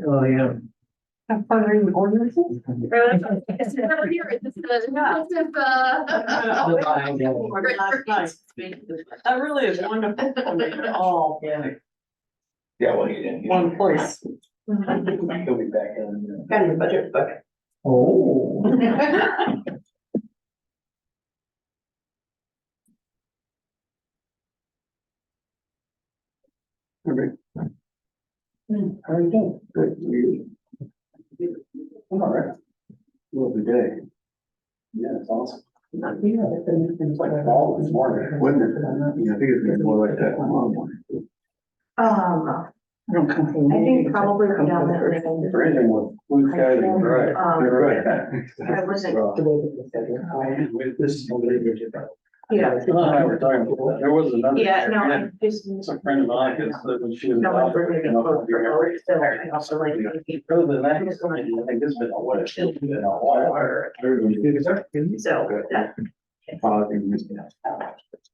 Oh, yeah. Have fun reading ordinances. It's never here. It's just That really is wonderful. Oh, yeah. Yeah, well, you didn't. One place. He'll be back in. Kind of a budget book. Oh. How are you doing? Good. I'm all right. Lovely day. Yeah, it's awesome. It's like fall this morning, wouldn't it? Yeah, I think it's gonna be more like that tomorrow morning. I don't come from. I think probably come down that way. For anything with blue skies and bright. You're right. I wasn't. This is somebody who's about. Yeah. I were talking about, there was another. Yeah, no, I just. Some friend of mine, that said when she was. No, out we're there, gonna you know, go for it. So I also like. Other than that, I think this has been a what, it's been a while. So that.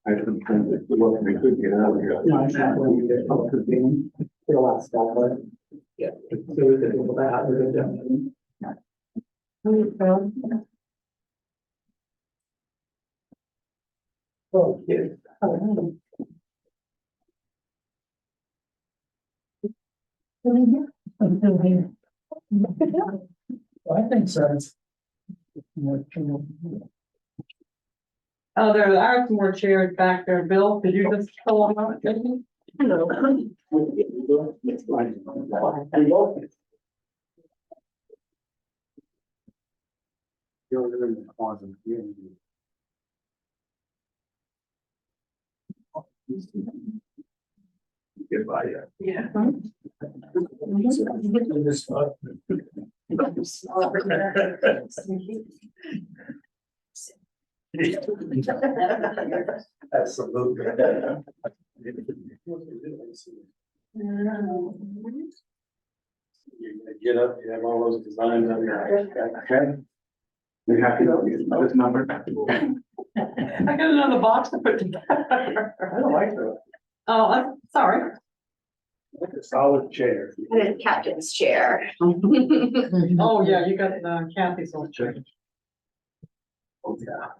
I didn't think that we could get out of here. No, it's not when you get up to being, a lot of stuff, but. Yeah. So we could do that, we could do. Oh, cute. I think so. Oh, there are some more chairs back there, Bill. Could you just pull them out? Hello. Goodbye. Yeah. Absolutely. You get up, you have all those designs on your. Okay. You happy to this number? I got another box to put together. I don't like that. Oh, I'm sorry. Like a solid chair. And then captain's chair. Oh, yeah, you got Kathy's old chair. Oh, yeah.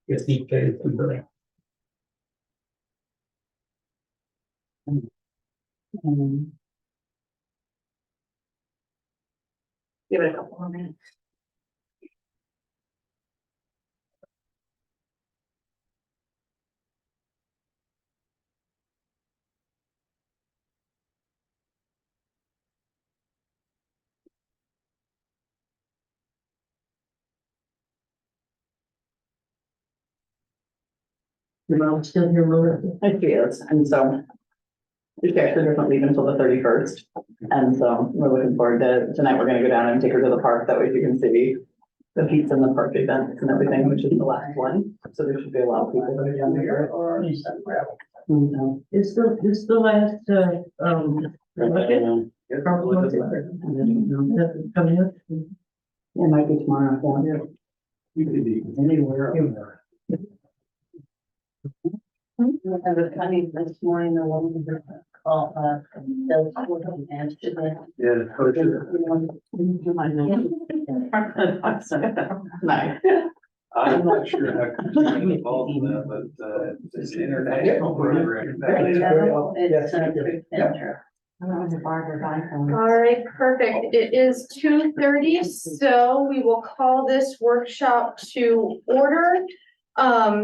Yes, he paid for the. Give it a couple more minutes. Your mom's still here, Melissa? She is, and so. She actually doesn't leave until the 31st, and so we're looking forward to, tonight we're gonna go down and take her to the park, that way she can see. The pizza in the park events and everything, which is the last one, so there should be a lot of people that are down here or. No. It's the last, coming up. It might be tomorrow, yeah. You could be anywhere. I was coming this morning, the woman who called, those who answered it. Yeah. coach. Do my name. Nice. I'm not sure how to get involved in that, but it's international. It's a big center. All right, perfect. It is 2:30, so we will call this workshop to order.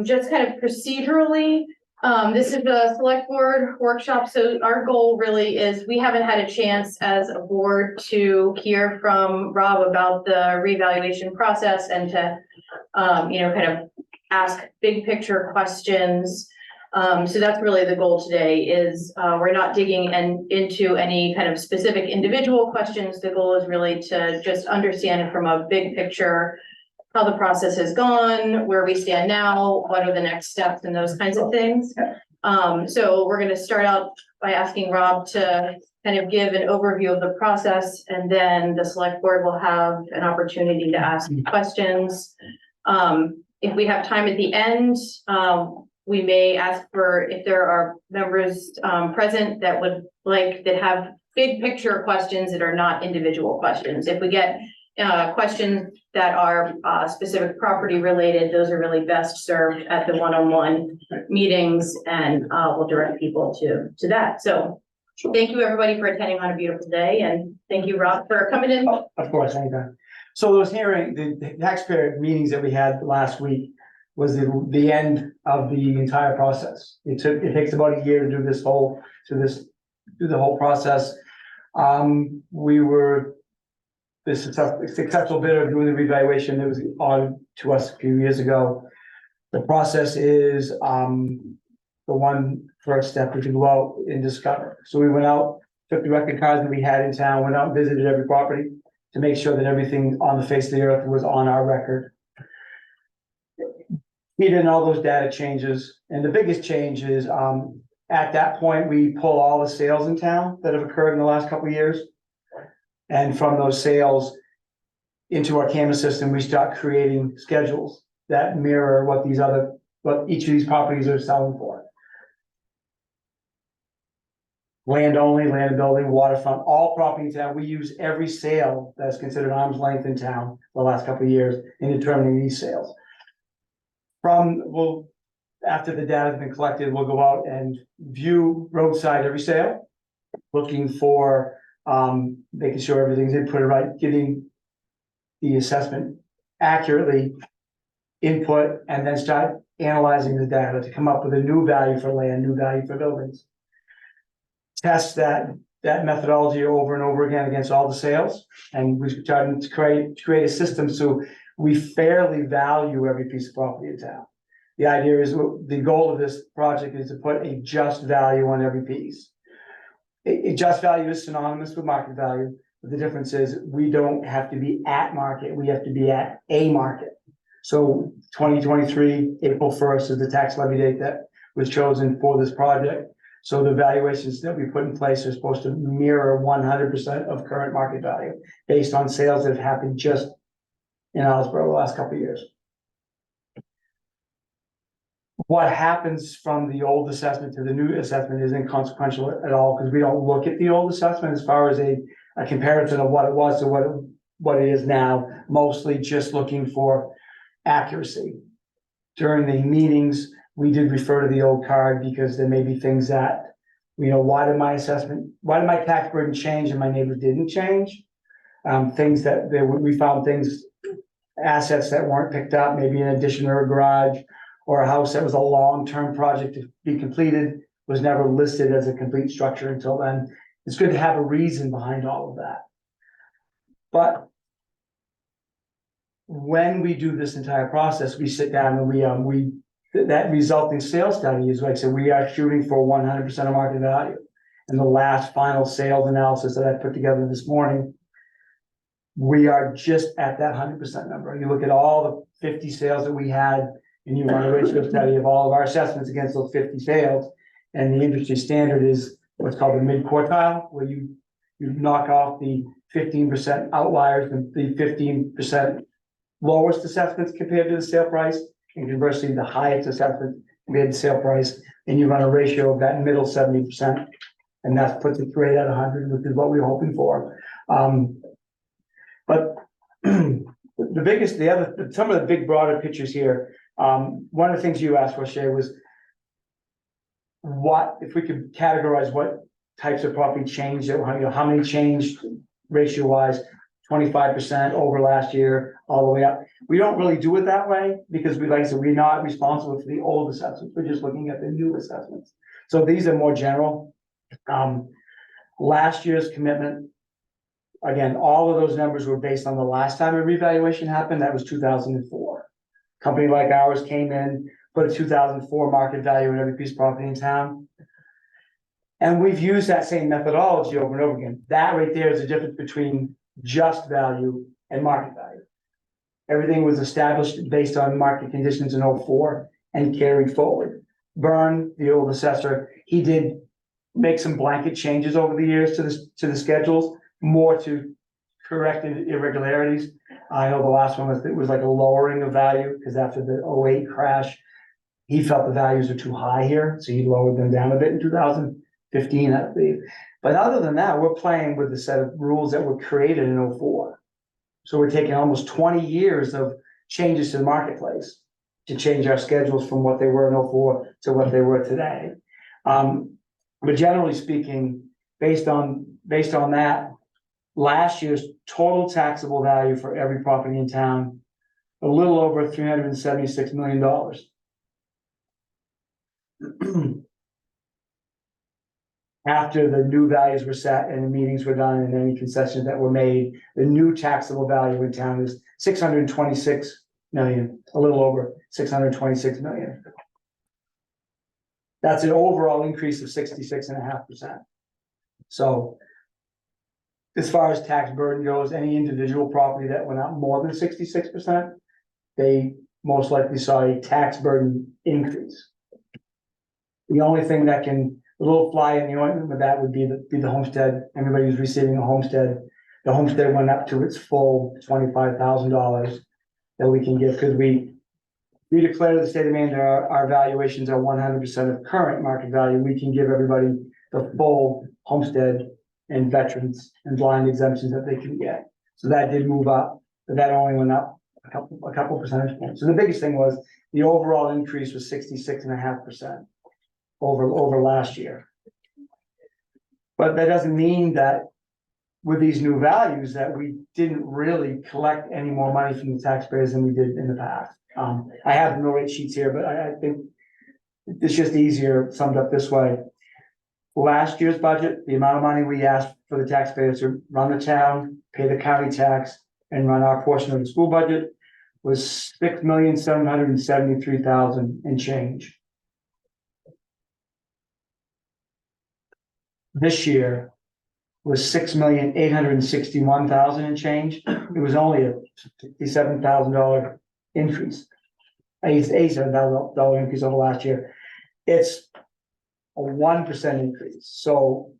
Just kind of procedurally, this is a select board workshop, so our goal really is, we haven't had a chance as a board to hear from Rob about the revaluation process and to, kind of ask big picture questions. So that's really the goal today is, we're not digging into any kind of specific individual questions. The goal is really to just understand from a big picture how the process has gone, where we stand now, what are the next steps and those kinds of things. So we're gonna start out by asking Rob to kind of give an overview of the process, and then the select board will have an opportunity to ask questions. If we have time at the end, we may ask for if there are members present that that have big picture questions that are not individual questions. If we get questions that are specific property related, those are really best served at the one-on-one meetings, and we'll direct people to that. So thank you, everybody, for attending on a beautiful day, and thank you, Rob, for coming in. Oh, of course, anytime. So those the taxpayer meetings that we had last week was the end of the entire process. It takes about a year to do the whole process. We were the successful bidder of doing the revaluation that was on to us a few years ago. The process is the one first step is to go out and discover. So we went out, took the record cards that we had in town, went out and visited every property to make sure that everything on the face of the earth was on our record. He did all those data changes, and the biggest change is at that point, we pull all the sales in town that have occurred in the last couple of years. And from those sales into our camera system, we start creating schedules that mirror what each of these properties are selling for. Land only, land and building, waterfront, all property in town. We use every sale that's considered arm's length in town the last couple of years in determining these sales. After the data has been collected, we'll go out and view roadside every sale, looking for making sure everything's inputted right, giving the assessment accurately input, and then start analyzing the data to come up with a new value for land, new value for buildings. Test that methodology over and over again against all the sales, and we're starting to create a system so we fairly value every piece of property in town. The idea is, the goal of this project is to put a just value on every piece. A just value is synonymous with market value, but the difference is we don't have to be at market, we have to be at a market. So 2023, April 1st is the tax levy date that was chosen for this project. So the valuations that we put in place are supposed to mirror 100% of current market value based on sales that have happened just in Islesboro the last couple of years. What happens from the old assessment to the new assessment is inconsequential at all, because we don't look at the old assessment as far as a comparison of what it was to what it is now, mostly just looking for accuracy. During the meetings, we did refer to the old card because there may be things that, why did my tax burden change and my neighbor didn't change? Things that we found assets that weren't picked up, maybe an addition or a garage, or a house that was a long-term project to be completed, was never listed as a complete structure until then. It's good to have a reason behind all of that. But when we do this entire process, we sit down and that resulting sales study is, like I said, we are shooting for 100% of market value. And the last final sales analysis that I put together this morning, we are just at that 100% number. You look at all the 50 sales that we had, and you run a ratio study of all of our assessments against those 50 sales, and the industry standard is what's called the mid quartile, where you knock off the 15% outliers and the 15% lowest assessments compared to the sale price, and conversely the highest assessment compared to sale price, and you run a ratio of that middle 70%, and that puts it right at 100, which is what we were hoping for. But some of the big broader pictures here. One of the things you asked for, Shay, was what if we could categorize what types of property changed, how many changed ratio wise, 25% over last year, all the way up. We don't really do it that way because we're not responsible for the old assessments. We're just looking at the new assessments. So these are more general. Last year's commitment, again, all of those numbers were based on the last time a revaluation happened. That was 2004. Company like ours came in, put a 2004 market value in every piece of property in town. And we've used that same methodology over and over again. That right there is the difference between just value and market value. Everything was established based on market conditions in 04 and carried forward. Byrne, the old assessor, he did make some blanket changes over the years to the schedules, more to correct irregularities. I know the last one was like a lowering of value, because after the 08 crash, he felt the values are too high here, so he lowered them down a bit in 2015, I believe. But other than that, we're playing with the set of rules that were created in 04. So we're taking almost 20 years of changes to the marketplace to change our schedules from what they were in 04 to what they were today. But generally speaking, based on that, last year's total taxable value for every property in town, a little over $376 million. After the new values were set and the meetings were done and any concessions that were made, the new taxable value in town is 626 million, a little over 626 million. That's an overall increase of 66.5%. So as far as tax burden goes, any individual property that went up more than 66%, they most likely saw a tax burden increase. The only thing that can, a little fly in the ointment with that would be the homestead. Everybody who's receiving a homestead, the homestead went up to its full $25,000 that we can give, because we declare to the state of Maine that our valuations are 100% of current market value. We can give everybody the full homestead and veterans and blind exemptions that they can get. So that did move up, but that only went up a couple percentage points. So the biggest thing was the overall increase was 66.5% over last year. But that doesn't mean that with these new values that we didn't really collect any more money from the taxpayers than we did in the past. I have no rate sheets here, but I think it's just easier summed up this way. Last year's budget, the amount of money we asked for the taxpayers to run the town, pay the county tax, and run our portion of the school budget was $6,773,000 and change. This year was $6,861,000 and change. It was only a $57,000 increase. $87,000 increase over last year. It's a 1% increase. So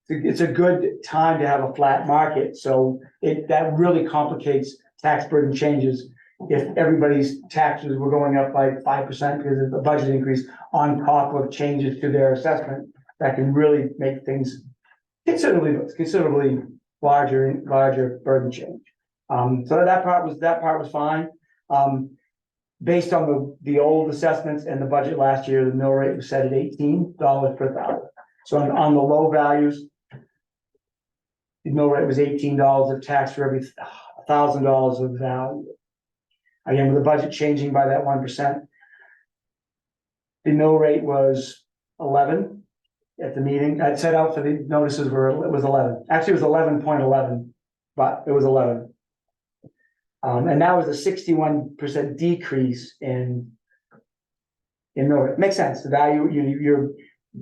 it's a good time to have a flat market. So that really complicates tax burden changes. If everybody's taxes were going up by 5% because of the budget increase on top of changes to their assessment, that can really make things considerably larger burden change. So that part was fine. Based on the old assessments and the budget last year, the mill rate was set at $18 per thousand. So on the low values, the mill rate was $18 of tax for every $1,000 of value. Again, with the budget changing by that 1%, the mill rate was 11 at the meeting. I'd set out for the notices it was 11. Actually, it was 11.11, but it was 11. And that was a 61% decrease in mill rate. Makes sense. The value, your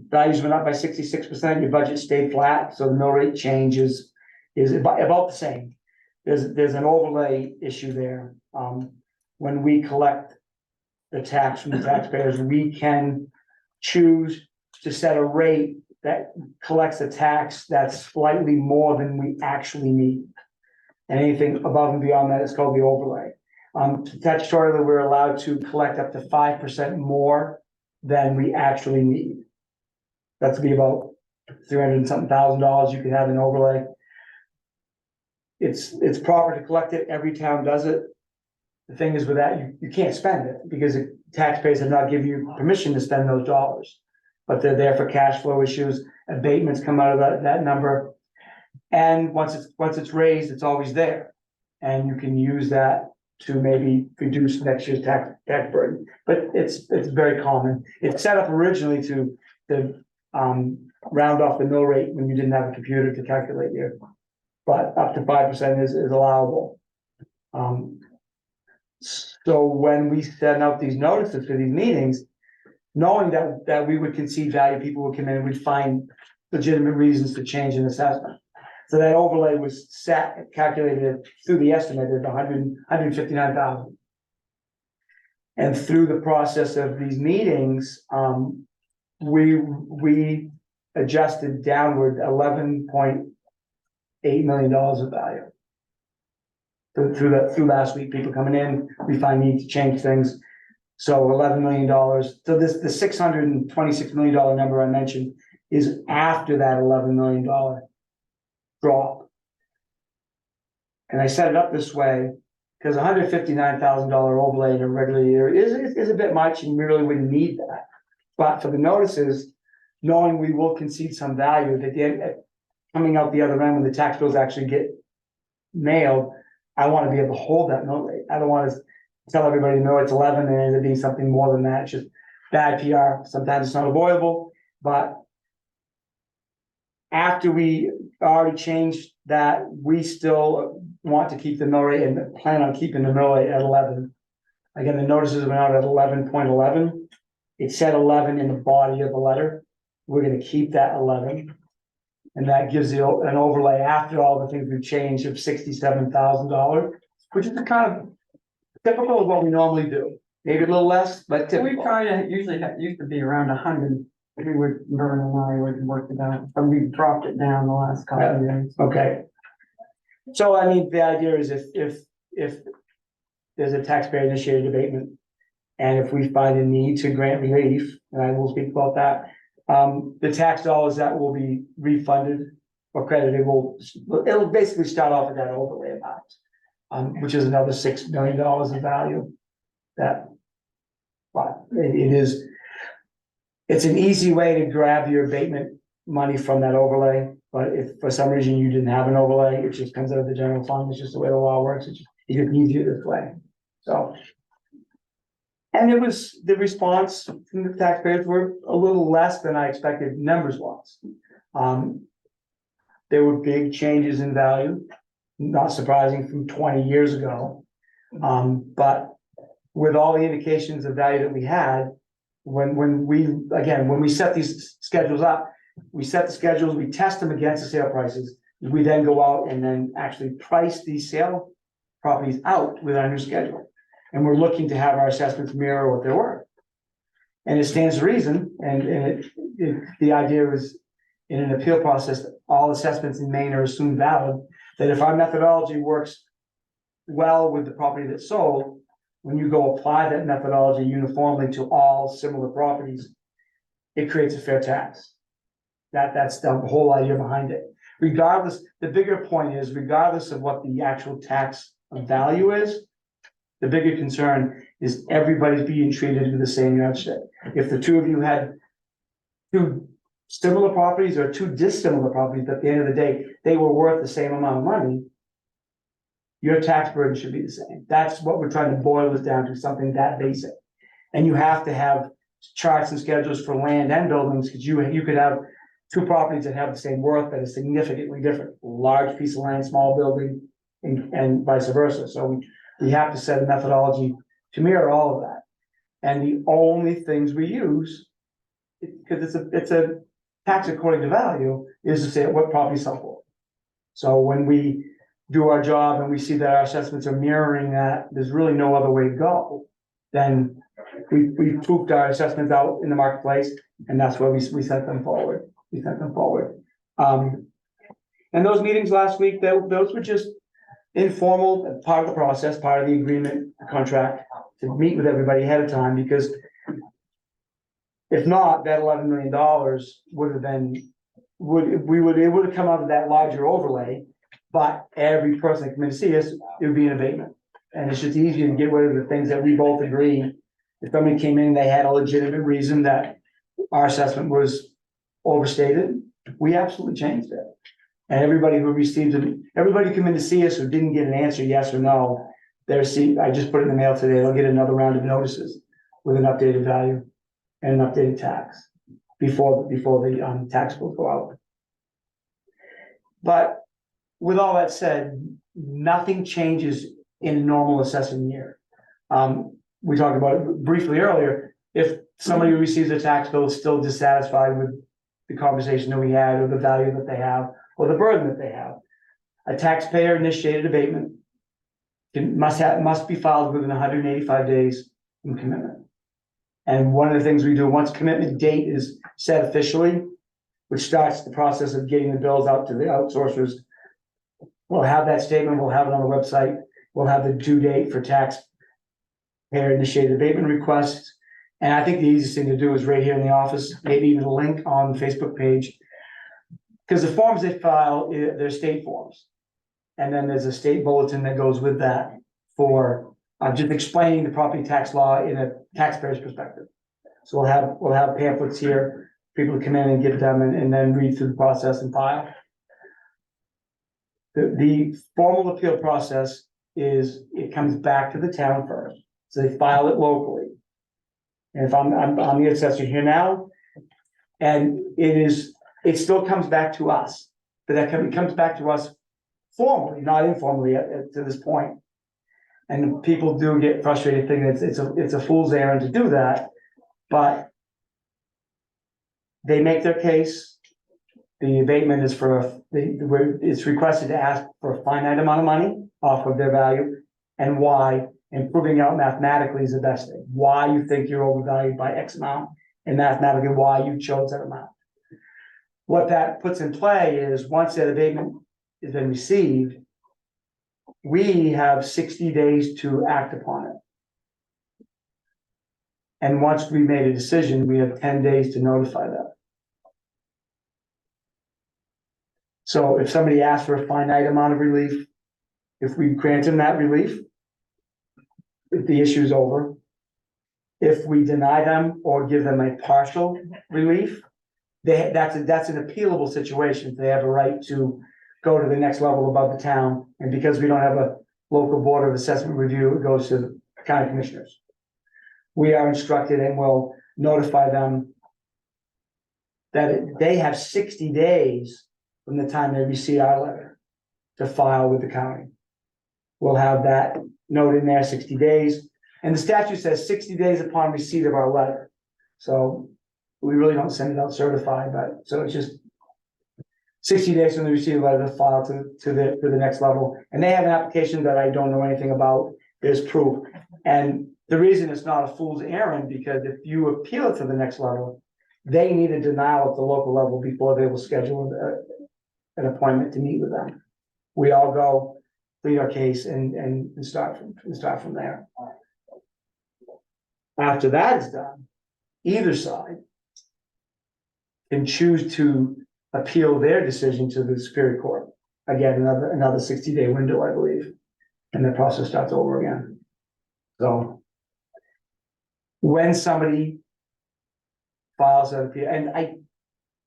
values went up by 66%, your budget stayed flat, so the mill rate change is about the same. There's an overlay issue there. When we collect the tax from the taxpayers, we can choose to set a rate that collects a tax that's slightly more than we actually need. And anything above and beyond that is called the overlay. Statutorily, we're allowed to collect up to 5% more than we actually need. That's be about $300,000 you can have an overlay. It's proper to collect it. Every town does it. The thing is with that, you can't spend it because the taxpayers have not given you permission to spend those dollars. But they're there for cash flow issues. Abatements come out of that number. And once it's raised, it's always there. And you can use that to maybe reduce next year's tax burden. But it's very common. It's set up originally to round off the mill rate when you didn't have a computer to calculate your, but up to 5% is allowable. So when we send out these notices for these meetings, knowing that we would concede value, people would come in, we'd find legitimate reasons to change an assessment. So that overlay was calculated through the estimate at 159,000. And through the process of these meetings, we adjusted downward $11.8 million of value. Through last week, people coming in, we find need to change things. So $11 million. So the $626 million number I mentioned is after that $11 million drop. And I set it up this way because $159,000 overlay in a regular year is a bit much, and we really wouldn't need that. But for the notices, knowing we will concede some value at the end, coming out the other end when the tax bills actually get mailed, I want to be able to hold that note rate. I don't want to tell everybody, no, it's 11 and it ends up being something more than that. It's just bad PR. Sometimes it's not avoidable, but after we already changed that, we still want to keep the mill rate and plan on keeping the mill rate at 11. Again, the notices went out at 11.11. It said 11 in the body of the letter. We're going to keep that 11. And that gives you an overlay after all the things we've changed of $67,000, which is kind of typical of what we normally do. Maybe a little less, but We typical. try to, usually that used to be around 100. We would, Vern and I would work it out, but we dropped it down the last couple of years. Okay. So I mean, the idea is if there's a taxpayer initiated abatement, and if we find a need to grant relief, and I will speak about that, the tax dollars that will be refunded or credited it'll basically start off at that overlay amount, which is another $6 million of value. But it's an easy way to grab your abatement money from that overlay. But if for some reason you didn't have an overlay, it just comes out of the general fund. It's just the way the law works. It's just easier this way. So. And it was, the response from the taxpayers were a little less than I expected numbers wise. There were big changes in value, not surprising from 20 years ago. But with all the indications of value that we had, when we set these schedules up, we set the schedules, we test them against the sale prices. We then go out and then actually price these sale properties out with our new schedule. And we're looking to have our assessments mirror what they're worth. And it stands to reason, and the idea was in an appeal process, all assessments in Maine are assumed valid, that if our methodology works well with the property that's sold, when you go apply that methodology uniformly to all similar properties, it creates a fair tax. That's the whole idea behind it. Regardless, the bigger point is, regardless of what the actual tax value is, the bigger concern is everybody's being treated with the same yardstick. If the two of you had two similar properties or two dissimilar properties, but at the end of the day, they were worth the same amount of money, your tax burden should be the same. That's what we're trying to boil this down to, something that basic. And you have to have charts and schedules for land and buildings, because you could have two properties that have the same worth that is significantly different. Large piece of land, small building, and vice versa. So we have to set a methodology to mirror all of that. And the only things we use, because it's a tax according to value, is to say what property sell for. So when we do our job and we see that our assessments are mirroring that, there's really no other way to go. Then we pooped our assessments out in the marketplace, and that's where we sent them forward. We sent them forward. And those meetings last week, those were just informal, part of the process, part of the agreement, the contract, to meet with everybody ahead of time, because if not, that $11 million would have been, it would have come out of that larger overlay, but every person that came in to see us, it would be an abatement. And it's just easier to get rid of the things that we both agree. If somebody came in, they had a legitimate reason that our assessment was overstated, we absolutely changed it. And everybody who received it, everybody come in to see us who didn't get an answer, yes or no, I just put it in the mail today, they'll get another round of notices with an updated value and an updated tax before the tax bills go out. But with all that said, nothing changes in a normal assessment year. We talked about it briefly earlier, if somebody who receives a tax bill is still dissatisfied with the conversation that we had, or the value that they have, or the burden that they have, a taxpayer initiated abatement must be filed within 185 days from commitment. And one of the things we do, once commitment date is set officially, which starts the process of getting the bills out to the outsourcers, we'll have that statement, we'll have it on the website, we'll have the due date for taxpayer initiated abatement requests. And I think the easiest thing to do is right here in the office, maybe even a link on the Facebook page. Because the forms they file, they're state forms. And then there's a state bulletin that goes with that for just explaining the property tax law in a taxpayer's perspective. So we'll have pamphlets here, people to come in and get them and then read through the process and file. The formal appeal process is, it comes back to the town first, so they file it locally. And if I'm the assessor here now, and it still comes back to us, but it comes back to us formally, not informally to this point. And people do get frustrated thinking it's a fool's errand to do that, but they make their case. The abatement is it's requested to ask for a finite amount of money off of their value, and why, and proving out mathematically is the best thing. Why you think you're overvalued by X amount, and mathematically why you chose that amount. What that puts in play is, once that abatement has been received, we have 60 days to act upon it. And once we made a decision, we have 10 days to notify that. So if somebody asks for a finite amount of relief, if we grant them that relief, if the issue is over. If we deny them or give them a partial relief, that's an appealable situation. They have a right to go to the next level above the town, and because we don't have a local board of assessment review, it goes to the county commissioners. We are instructed and will notify them that they have 60 days from the time they receive our letter to file with the county. We'll have that note in there, 60 days. And the statute says 60 days upon receipt of our letter. So we really don't send it out certified, but so it's just 60 days from the receipt of the letter to file to the next level. And they have an application that I don't know anything about. There's proof. And the reason it's not a fool's errand, because if you appeal it to the next level, they need a denial at the local level before they will schedule an appointment to meet with them. We all go plead our case and start from there. After that is done, either side can choose to appeal their decision to the Superior Court. Again, another 60-day window, I believe, and the process starts over again. So when somebody files an appeal, and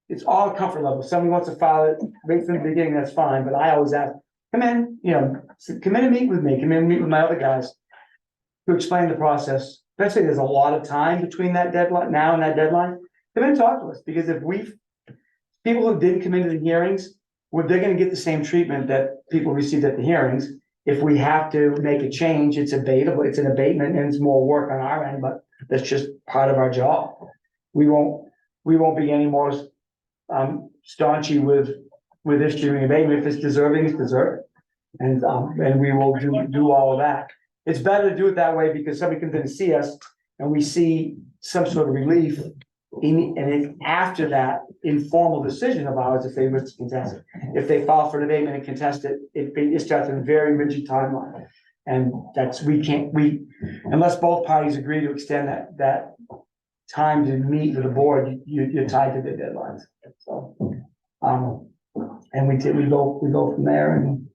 it's all comfort level. If somebody wants to file it right from the beginning, that's fine. But I always ask, come in, come in and meet with me. Come in and meet with my other guys to explain the process. Especially there's a lot of time between that deadline now and that deadline. Come in and talk to us, because if people who didn't come into the hearings, they're going to get the same treatment that people received at the hearings. If we have to make a change, it's abatable. It's an abatement, and it's more work on our end, but that's just part of our job. We won't be any more staunchy with issuing abatement. If it's deserving, it's deserved, and we will do all of that. It's better to do it that way, because somebody comes in to see us and we see some sort of relief, and then after that informal decision of ours, if they wish to contest it. If they file for an abatement and contest it, it starts in a very rigid timeline, and unless both parties agree to extend that time to meet with the board, you're tied to the deadlines. So, and we go from there and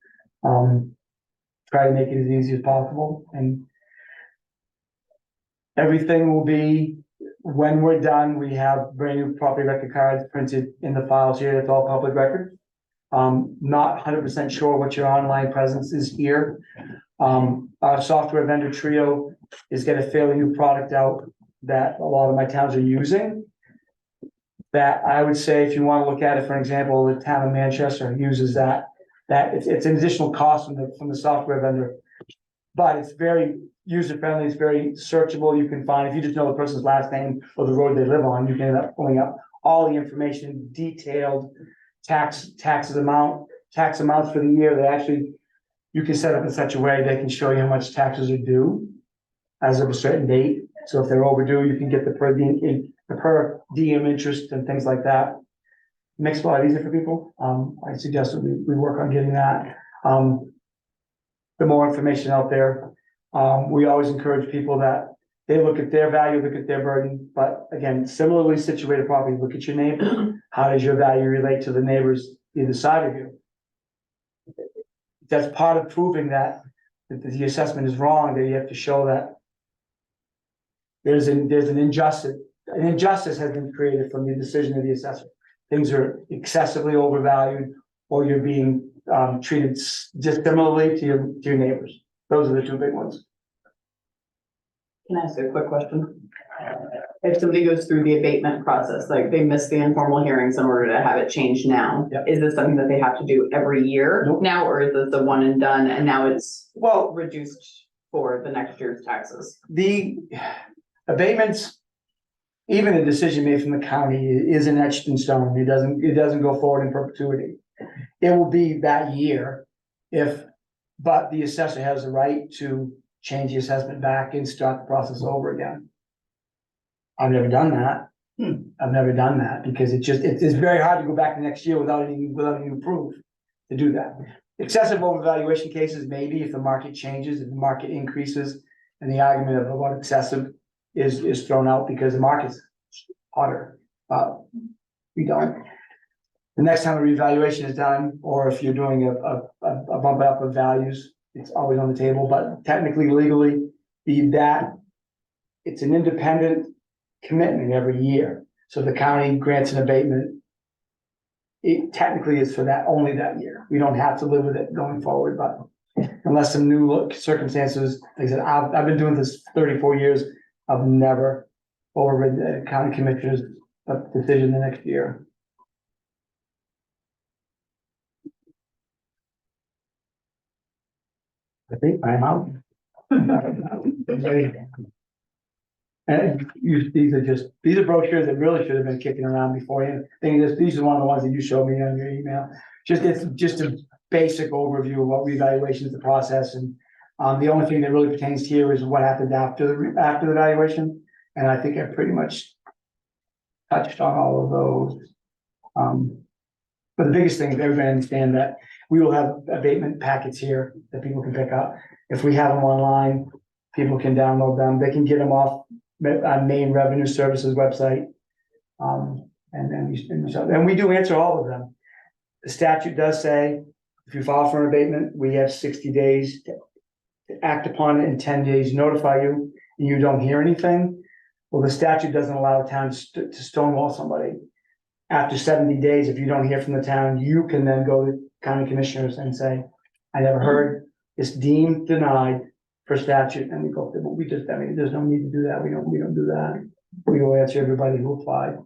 try to make it as easy as possible, and everything will be, when we're done, we have brand new property record cards printed in the files here. It's all public record. Not 100% sure what your online presence is here. Our software vendor Trio is getting a fairly new product out that a lot of my towns are using. That I would say, if you want to look at it, for example, the town of Manchester uses that it's an additional cost from the software vendor, but it's very user friendly, it's very searchable, you can find, if you just know the person's last name or the road they live on, you can end up pulling up all the information, detailed tax amounts for the year, they actually, you can set up in such a way they can show you how much taxes are due as of a certain date, so if they're overdue, you can get the per diem interest and things like that. Makes it a lot easier for people, I suggest that we work on getting that. The more information out there, we always encourage people that they look at their value, look at their burden, but again, similarly situated property, look at your neighbor. How does your value relate to the neighbors either side of you? That's part of proving that the assessment is wrong, that you have to show that there's an injustice. An injustice has been created from the decision of the assessor. Things are excessively overvalued, or you're being treated dissimilarly to your neighbors. Those are the two big ones. Can I ask a quick question? If somebody goes through the abatement process, like they missed the informal hearings in order to have it changed now, Yep. is this something that they have to do every year Nope. now, or is this the one and done and now it's Well, reduced for the next year's taxes? the abatements, even a decision made from the county isn't etched in stone. It doesn't go forward in perpetuity. It will be that year but the assessor has the right to change the assessment back and start the process over again. I've never done that. I've never done that because it's very hard to go back the next year without any proof to do that. Excessive overvaluation cases, maybe if the market changes, if the market increases, and the argument of what excessive is thrown out because the market's hotter. We don't. The next time a revaluation is done, or if you're doing a bump up of values, it's always on the table, but technically, legally, it's an independent commitment every year. So the county grants an abatement. It technically is for that, only that year. We don't have to live with it going forward, but unless some new circumstances, like I said, I've been doing this 34 years. I've never overridden the county commissioner's decision the next year. I think I'm out. And these are brochures that really should have been kicking around before you. These are one of the ones that you showed me on your email. It's just a basic overview of what revaluation is, the process, and the only thing that really pertains here is what happened after the valuation. And I think I pretty much touched on all of those. But the biggest thing is everybody understand that we will have abatement packets here that people can pick up. If we have them online, people can download them. They can get them off on Maine Revenue Services website. And we do answer all of them. The statute does say, if you file for an abatement, we have 60 days to act upon it, in 10 days notify you, and you don't hear anything. Well, the statute doesn't allow a town to stonewall somebody. After 70 days, if you don't hear from the town, you can then go to county commissioners and say, I never heard, it's deemed denied for statute, and we go, there's no need to do that. We don't do that. We will answer everybody who applied.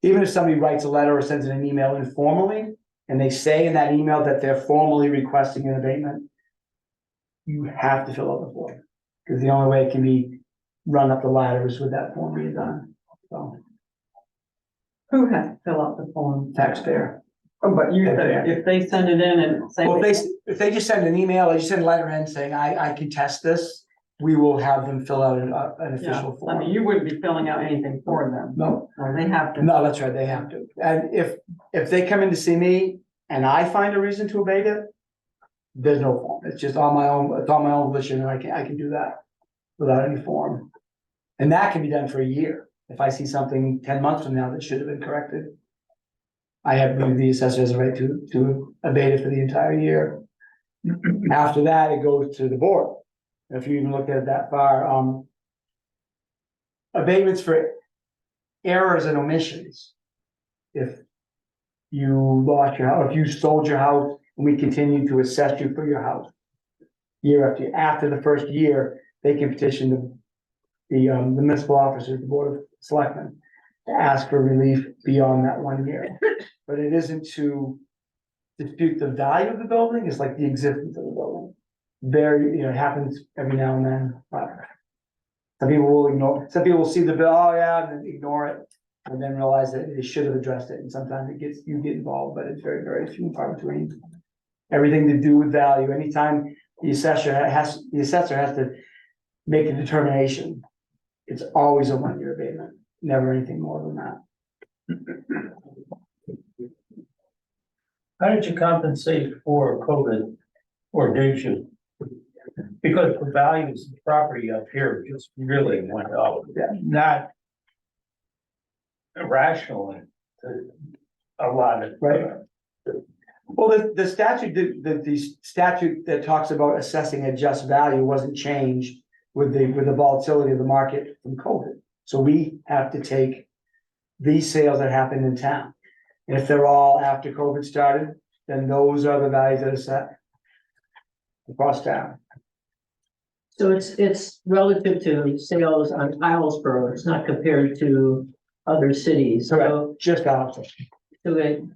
Even if somebody writes a letter or sends an email informally, and they say in that email that they're formally requesting an abatement, you have to fill out the form, because the only way it can be run up the ladder is with that form being done. So, Who has to fill out the form? taxpayer. Oh, but you said if they send it in and say. Well, if they just send an email, they just send a letter in saying, I contest this, we will have them fill out an Yeah, official I mean, form. you wouldn't be filling out anything for them. No, Or they have to. no, that's right, they have to. And if they come in to see me and I find a reason to abate it, there's no form. It's just on my own, it's on my own volition, and I can do that without any form. And that can be done for a year. If I see something 10 months from now that should have been corrected, I have, the assessor has a right to abate it for the entire year. After that, it goes to the board. If you even look at it that far, abatements for errors and omissions. If you lost your house, if you sold your house, and we continue to assess you for your house year after year, after the first year, they can petition the municipal officers, the board of selectmen, to ask for relief beyond that 1 year. But it isn't to dispute the value of the building, it's like the existence of the building. very, it happens every now and then, but some people will ignore, some people will see the bill, oh yeah, and then ignore it, and then realize that they should have addressed it, and sometimes you get involved, but it's very, very few and far between. Everything to do with value, anytime the assessor has to make a determination, it's always a 1-year abatement, never anything more than that. How did you compensate for COVID, or did you? Because the values of the property up here just really went up, not irrationally, a lot of. Right. Well, the statute, the statute that talks about assessing a just value wasn't changed with the volatility of the market from COVID. So we have to take these sales that happened in town. And if they're all after COVID started, then those are the values that are set across town. So it's relative to sales on Islesboro, it's not compared to other cities, so. Correct, just out. So that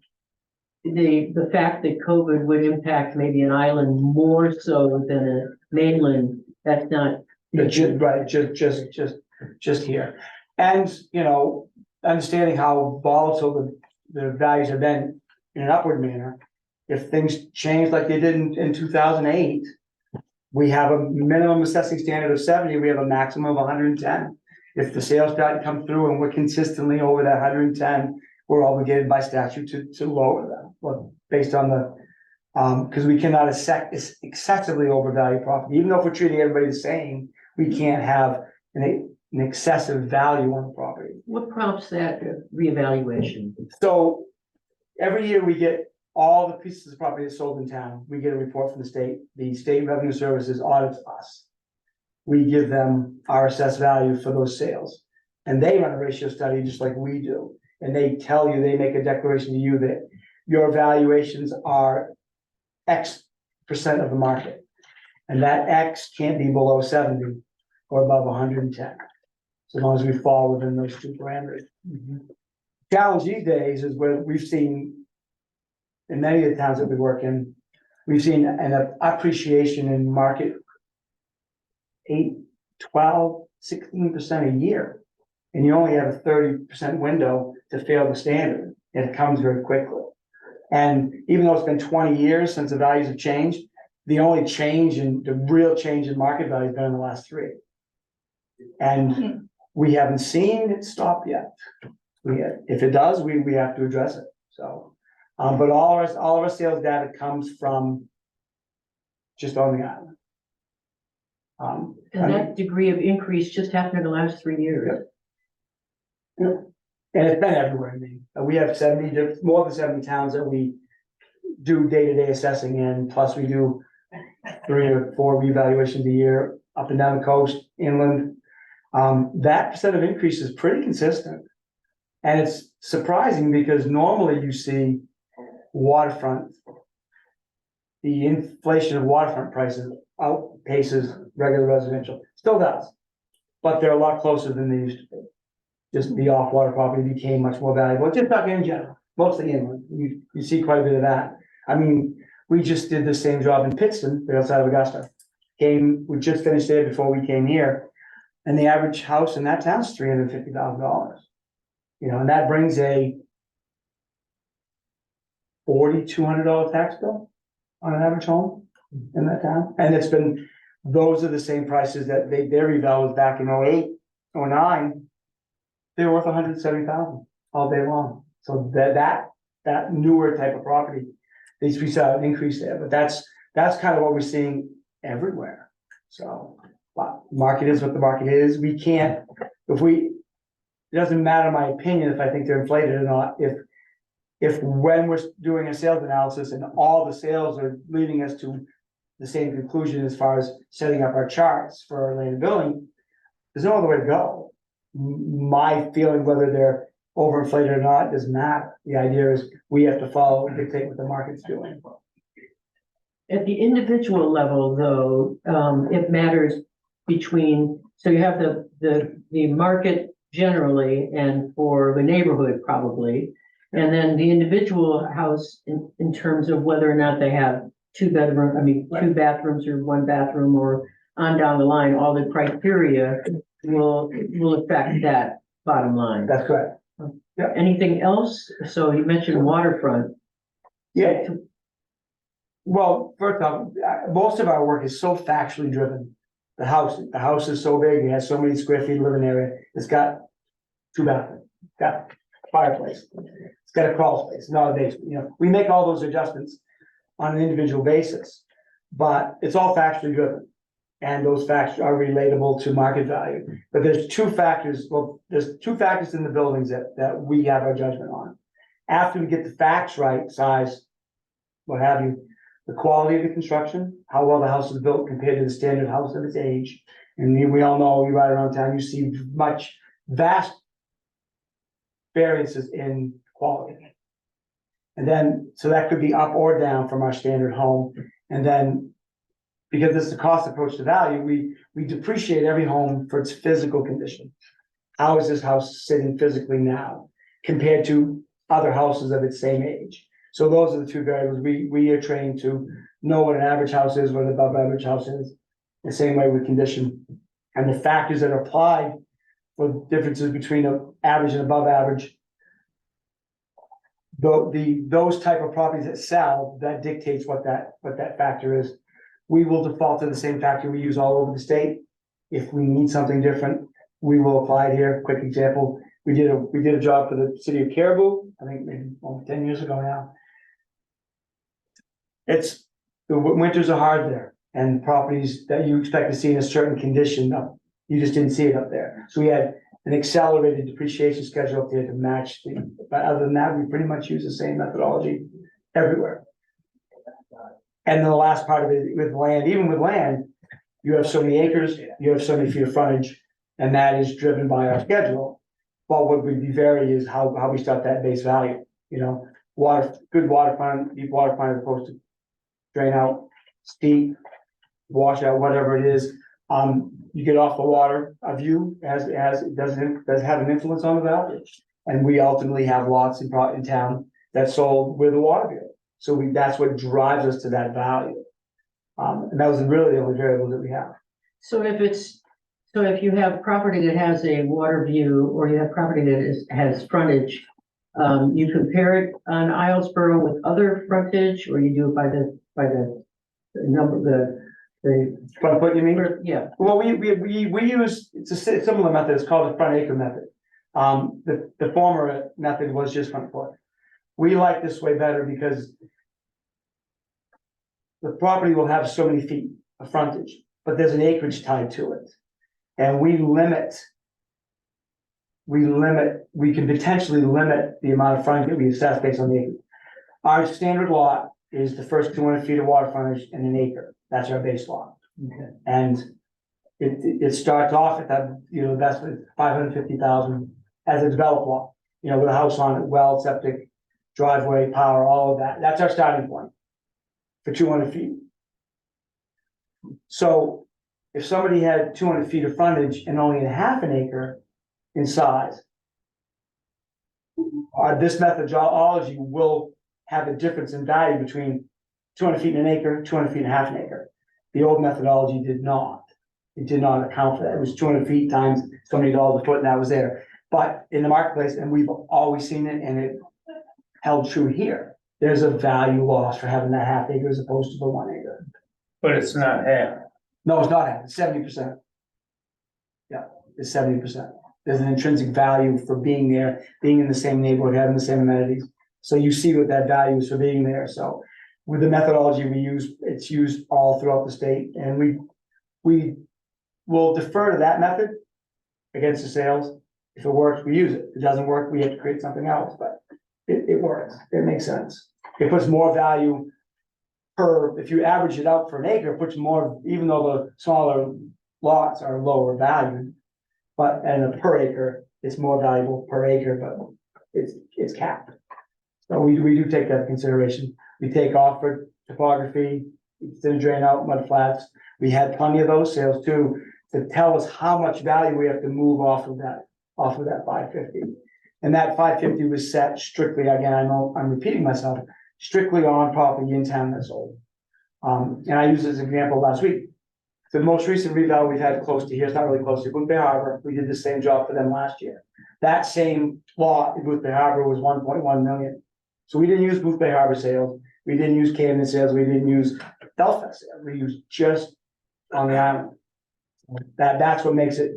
the fact that COVID would impact maybe an island more so than a mainland, that's not. Right, just here. And, understanding how volatile the values have been in an upward manner. If things change like they did in 2008, we have a minimum assessing standard of 70, we have a maximum of 110. If the sales start to come through and we're consistently over that 110, we're obligated by statute to lower them. Well, based on the, because we cannot excessively overvalue property. Even though if we're treating everybody the same, we can't have an excessive value on the property. What prompts that reevaluation? So every year we get all the pieces of property that's sold in town. We get a report from the state. The state revenue services audits us. We give them our assessed value for those sales. And they run a ratio study just like we do. And they tell you, they make a declaration to you that your valuations are X% of the market. And that X can't be below 70 or above 110. So as long as we fall within those two parameters. Challenge these days is where we've seen in many of the towns that we work in, we've seen an appreciation in market 8, 12, 16% a year. And you only have a 30% window to fail the standard. And it comes very quickly. And even though it's been 20 years since the values have changed, the only change in the real change in market value has been in the last 3. And we haven't seen it stop yet. If it does, we have to address it. So, but all of our sales data comes from just on the island. And that degree of increase just happened in the last 3 years. And it's been everywhere. I mean, we have more than 70 towns that we do day-to-day assessing in, plus we do 3 or 4 revaluations a year up and down the coast, inland. That percent of increase is pretty consistent. And it's surprising because normally you see waterfront, the inflation of waterfront prices outpaces regular residential. Still does, but they're a lot closer than they used to be. Just the off-water property became much more valuable. Just talking in general, mostly inland. You see quite a bit of that. I mean, we just did the same job in Pittston, right outside of Augusta. We just finished there before we came here, and the average house in that town is $350,000. And that brings a $4,200 tax bill on an average home in that town. And those are the same prices that their reval was back in 08, 09. They were worth $170,000 all day long. So that newer type of property, we saw an increase there, but that's kind of what we're seeing everywhere. So, but market is what the market is. We can't, it doesn't matter my opinion if I think they're inflated or not. If when we're doing a sales analysis and all the sales are leading us to the same conclusion as far as setting up our charts for our land building, there's no other way to go. My feeling, whether they're overinflated or not, doesn't matter. The idea is we have to follow and dictate what the market's doing. At the individual level, though, it matters between, so you have the market generally and for the neighborhood probably, and then the individual house in terms of whether or not they have two bathrooms or one bathroom or on down the line, all the criteria will affect that bottom line. That's correct. Anything else? So you mentioned waterfront. Yeah. Well, first off, most of our work is so factually driven. The house is so big, it has so many square feet of living area, it's got two bathrooms, got fireplace, it's got a crawl space, not a basement, you know, we make all those adjustments on an individual basis, but it's all factually driven. And those facts are relatable to market value, but there's two factors in the buildings that we have our judgment on. After we get the facts right, size, what have you, the quality of the construction, how well the house is built compared to the standard house of its age. And we all know, you ride around town, you see vast variances in quality. And then, so that could be up or down from our standard home. And then, because it's a cost approach to value, we depreciate every home for its physical condition. How is this house sitting physically now compared to other houses of its same age? So those are the two variables. We are trained to know what an average house is, what an above average house is. The same way with condition. And the factors that are applied for differences between an average and above average. Those type of properties that sell, that dictates what that factor is. We will default to the same factor we use all over the state. If we need something different, we will apply it here. Quick example, we did a job for the city of Caribou, I think maybe 10 years ago now. The winters are hard there, and properties that you expect to see in a certain condition, you just didn't see it up there. So we had an accelerated depreciation schedule up there to match but other than that, we pretty much use the same methodology everywhere. And the last part of it with land, even with land, you have so many acres, you have so many feet of frontage, and that is driven by our schedule. But what would be vary is how we start that base value, you know, good waterfront, deep waterfront as opposed to drain out, steep, wash out, whatever it is. You get off the water, a view does have an influence on the value. And we ultimately have lots in town that sold with a water view. So that's what drives us to that value. And that was really the only variable that we have. So if you have property that has a water view, or you have property that has frontage, you compare it on Islesboro with other frontage, or you do it by the number, the. Front foot, you mean? Yeah. Well, we use, it's a similar method, it's called the front acre method. The former method was just front foot. We like this way better because the property will have so many feet of frontage, but there's an acreage tied to it. And we can potentially limit the amount of frontage that we assess based on the acreage. Our standard lot is the first 200 feet of water frontage in an acre. That's our base lot. Okay. And it starts off at that, you know, that's 550,000 as a developed lot, you know, with a house on it, well, septic, driveway, power, all of that. That's our starting point for 200 feet. So if somebody had 200 feet of frontage and only a half an acre in size, this methodology will have a difference in value between 200 feet in an acre, 200 feet and a half an acre. The old methodology did not. It did not account for that. It was 200 feet times so many dollars a foot, and that was there. But in the marketplace, and we've always seen it, and it held true here, there's a value loss for having that half acre as opposed to the 1 acre. But it's not half. No, it's not half, it's 70%. Yeah, it's 70%. There's an intrinsic value for being there, being in the same neighborhood, having the same amenities. So you see what that value is for being there. So with the methodology we use, it's used all throughout the state, and we will defer to that method against the sales. If it works, we use it. If it doesn't work, we have to create something else, but it works. It makes sense. It puts more value if you average it out for an acre, it puts more, even though the smaller lots are lower valued, but and a per acre, it's more valuable per acre, but it's capped. So we do take that into consideration. We take off for topography, thin drain out, mud flats. We had plenty of those sales too, to tell us how much value we have to move off of that 550. And that 550 was set strictly, again, I know I'm repeating myself, strictly on property in town that's sold. And I used this example last week. So the most recent reval we've had close to here, it's not really close to Booth Bay Harbor, we did the same job for them last year. That same lot in Booth Bay Harbor was 1.1 million. So we didn't use Booth Bay Harbor sales, we didn't use Camden sales, we didn't use Belfast sales, we used just on the island. That's what makes it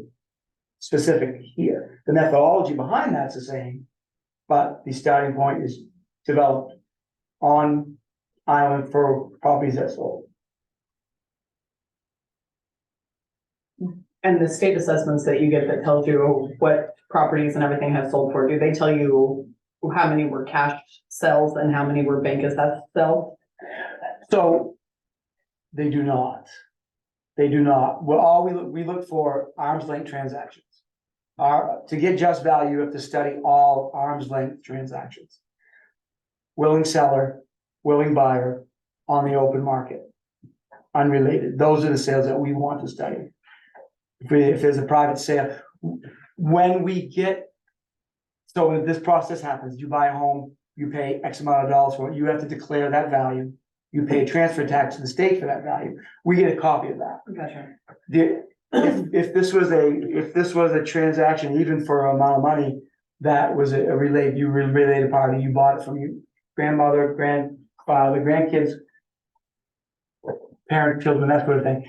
specific here. The methodology behind that's the same, but the starting point is developed on island for properties that sold. And the state assessments that you get that tells you what properties and everything have sold for, do they tell you how many were cash sales and how many were bank assessed sales? So they do not. They do not. Well, we look for arm's length transactions. To get just value, you have to study all arm's length transactions. Willing seller, willing buyer on the open market, unrelated. Those are the sales that we want to study. If there's a private sale, when we get, so when this process happens, you buy a home, you pay X amount of dollars for it, you have to declare that value. You pay transfer tax to the state for that value. We get a copy of that. Gotcha. If this was a transaction, even for an amount of money, that was a related party, you bought it from your grandmother, grandfather, grandkids, parent, children, that sort of thing.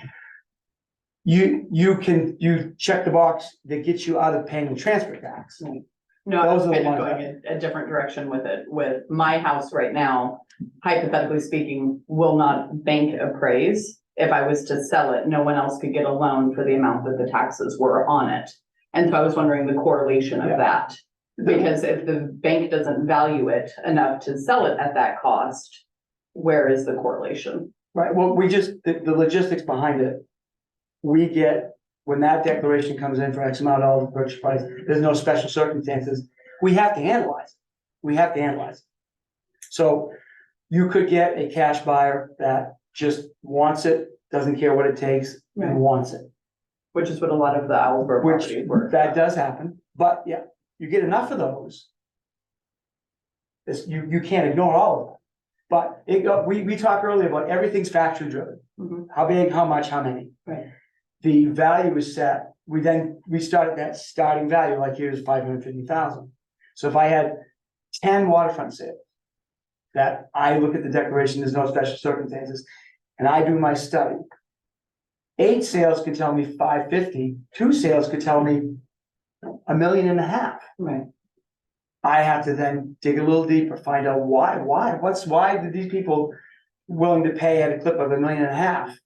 You check the box that gets you out of paying the transfer tax. No, I was Those are the kind of ones going a different direction with it. With my house right now, hypothetically speaking, will not bank appraise. If I was to sell it, no one else could get a loan for the amount that the taxes were on it. And so I was wondering the correlation of that. Because if the bank doesn't value it enough to sell it at that cost, where is the correlation? Right, well, the logistics behind it, we get, when that declaration comes in for X amount of dollars purchase price, there's no special circumstances. We have to analyze it. We have to analyze it. So you could get a cash buyer that just wants it, doesn't care what it takes, Right. and wants it. Which is what a lot of the Owlsboro Which, properties were. that does happen, but yeah, you get enough of those. You can't ignore all of them. But we talked earlier about everything's factory driven. Mhm. How big, how much, how many? Right. The value is set. We start at that starting value, like here's 550,000. So if I had 10 waterfront sales, that I look at the declaration, there's no special circumstances, and I do my study. 8 sales could tell me 550, 2 sales could tell me $1.5 million. Right. I have to then dig a little deeper, find out why did these people willing to pay at a clip of $1.5 million?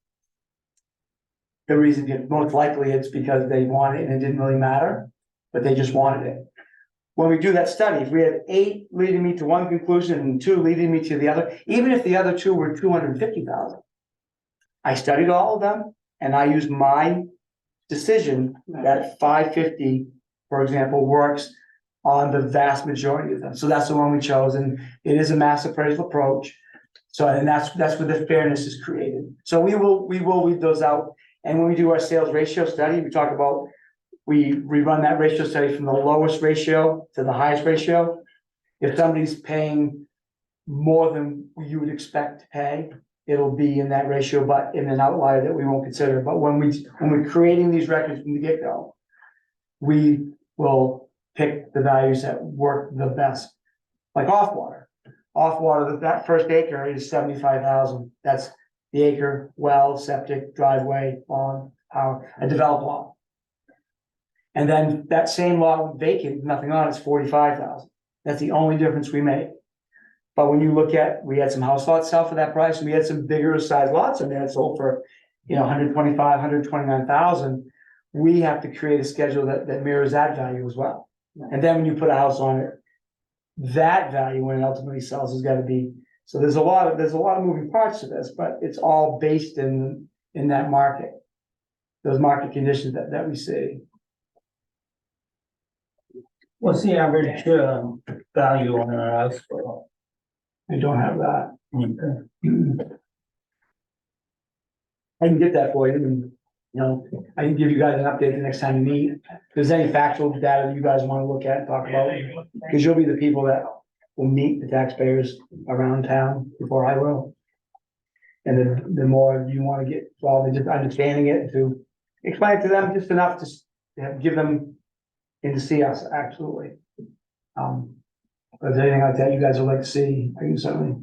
The reason, most likely it's because they want it and it didn't really matter, but they just wanted it. When we do that study, if we have 8 leading me to one conclusion and 2 leading me to the other, even if the other 2 were 250,000, I studied all of them and I used my decision that 550, for example, works on the vast majority of them. So that's the one we chose, and it is a mass appraisal approach. So, and that's where the fairness is created. So we will weed those out. And when we do our sales ratio study, we talk about, we run that ratio study from the lowest ratio to the highest ratio. If somebody's paying more than you would expect to pay, it'll be in that ratio, but in an outlier that we won't consider. But when we're creating these records from the get-go, we will pick the values that work the best. Like off-water. Off-water, that first acre is 75,000. That's the acre, well, septic, driveway, lawn, power, a developed lot. And then that same lot vacant, nothing on, it's 45,000. That's the only difference we make. But when you look at, we had some house lots sell for that price, and we had some bigger size lots in there that sold for, 125, 129,000. We have to create a schedule that mirrors that value as well. And then when you put a house on it, that value when it ultimately sells has got to be. So there's a lot of moving parts to this, but it's all based in that market, those market conditions that we see. What's the average value on a house for? I don't have that. Okay. I can get that for you, and, I can give you guys an update the next time you meet. If there's any factual data that you guys want to look at and talk about, because you'll be the people that will meet the taxpayers around town before I will. And the more you want to get involved in just understanding it, to explain it to them just enough to give them and to see us, absolutely. If there's anything like that you guys would like to see, I can certainly.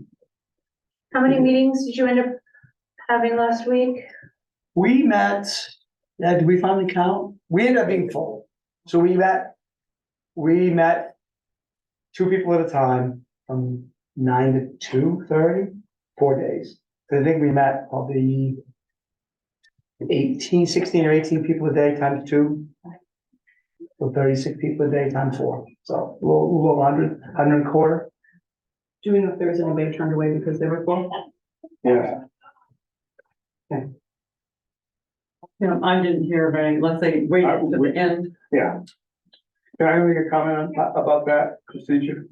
How many meetings did you end up having last week? We met, did we finally count? We ended up being full. So we met 2 people at a time from 9 to 2:30, 4 days. So I think we met probably 16 or 18 people a day times 2. So 36 people a day times 4. So a little 100 and a quarter. Do we know if there was anybody turned away because they were full? Yeah. You know, I didn't hear of any, let's say, wait to the end. Yeah. Can I make a comment about that procedure?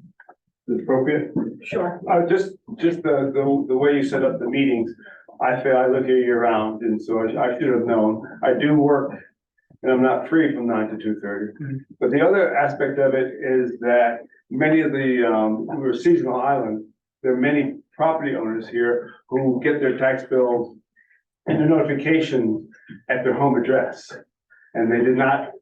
Is it appropriate? Sure. Just the way you set up the meetings, I feel I live here year round, and so I should have known. I do work, and I'm not free from 9 to 2:30. But the other aspect of it is that many of we're a seasonal island. There are many property owners here who get their tax bills and the notification at their home address. And they did not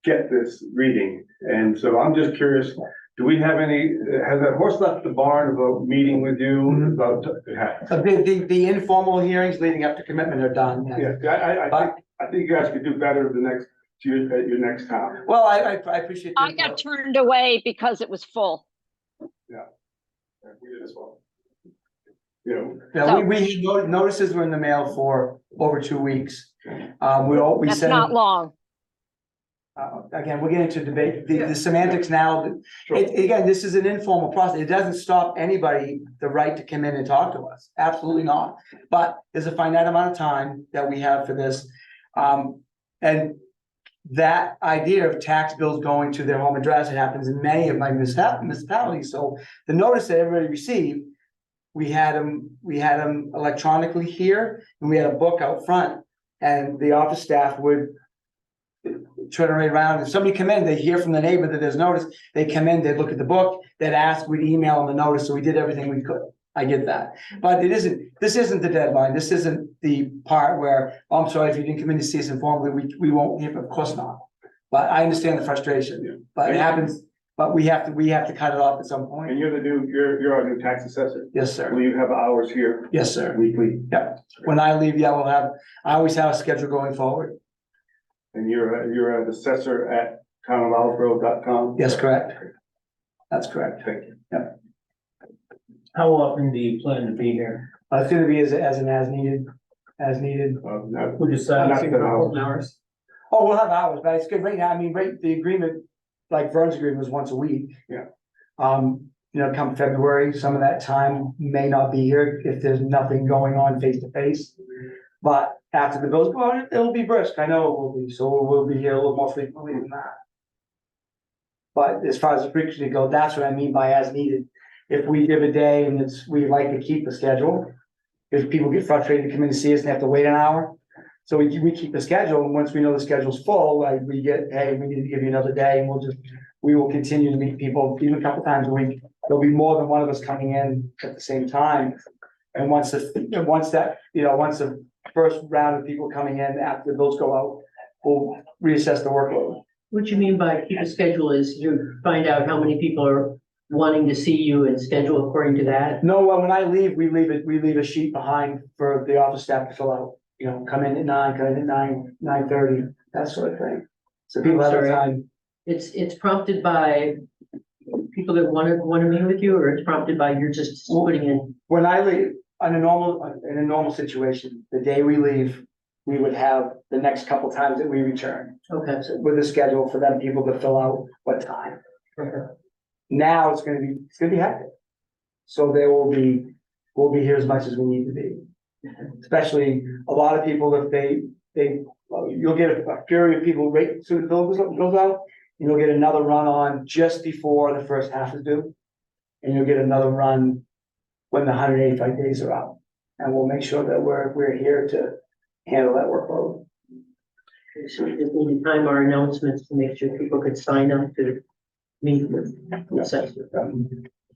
get this reading. And so I'm just curious, do we have has that horse left the barn about meeting with you about? The informal hearings leading up to commitment are done. Yeah, I think you guys could do better at your next time. Well, I appreciate. I got turned away because it was full. We did as well. You know. Yeah, we notices were in the mail for over 2 weeks. We That's sent. not long. Again, we'll get into debate, the semantics now. Again, this is an informal process. It doesn't stop anybody the right to come in and talk to us. Absolutely not. But there's a finite amount of time that we have for this. And that idea of tax bills going to their home address, it happens in many of my municipalities. So the notice that everybody received, we had them electronically here, and we had a book out front, and the office staff would turn right around. If somebody come in, they hear from the neighbor that there's notice, they come in, they'd look at the book, they'd ask, we'd email them the notice, so we did everything we could. I get that. But this isn't the deadline. This isn't the part where, oh, I'm sorry, if you didn't come in to see us informally, we won't hear, of course not. But I understand the frustration, but it happens, but we have to cut it off at some point. And you're our new tax assessor. Yes, sir. Will you have hours here Yes, sir. weekly? Yeah. When I leave, I always have a schedule going forward. And you're an assessor at townofalbro.com? Yes, correct. That's correct. Thank you. Yeah. How often do you plan to be here? It's gonna be as needed. We decided Not the hours. Oh, we'll have hours, but it's good right now. I mean, the agreement, like Vern's agreement was once a week. Yeah. Come February, some of that time may not be here if there's nothing going on face to face. But after the bills go out, it'll be brisk. I know it will be, so we'll be here a little more frequently than that. But as far as the frequency goes, that's what I mean by as needed. If we give a day and we like to keep the schedule, if people get frustrated to come in to see us and have to wait an hour. So we keep the schedule, and once we know the schedule's full, like we need to give you another day, and we will continue to meet people even a couple times a week. There'll be more than one of us coming in at the same time. And once the first round of people coming in after the bills go out, we'll reassess the workload. What you mean by keep a schedule is you find out how many people are wanting to see you and schedule according to that? No, when I leave, we leave a sheet behind for the office staff to fill out. Come in at 9, come in at 9:30, that sort of thing. So people have the time. It's prompted by people that want to meet with you, or it's prompted by you're just putting in? When I leave, in a normal situation, the day we leave, we would have the next couple times that we return. Okay. With a schedule for them people to fill out what time. Okay. Now it's gonna be hectic. So we'll be here as much as we need to be. Especially a lot of people, if you'll get a fury of people right as soon as the bill goes out, and you'll get another run on just before the first half is due. And you'll get another run when the 185 days are out. And we'll make sure that we're here to handle that workload. So we just need to time our announcements to make sure people could sign up to meet with assessors.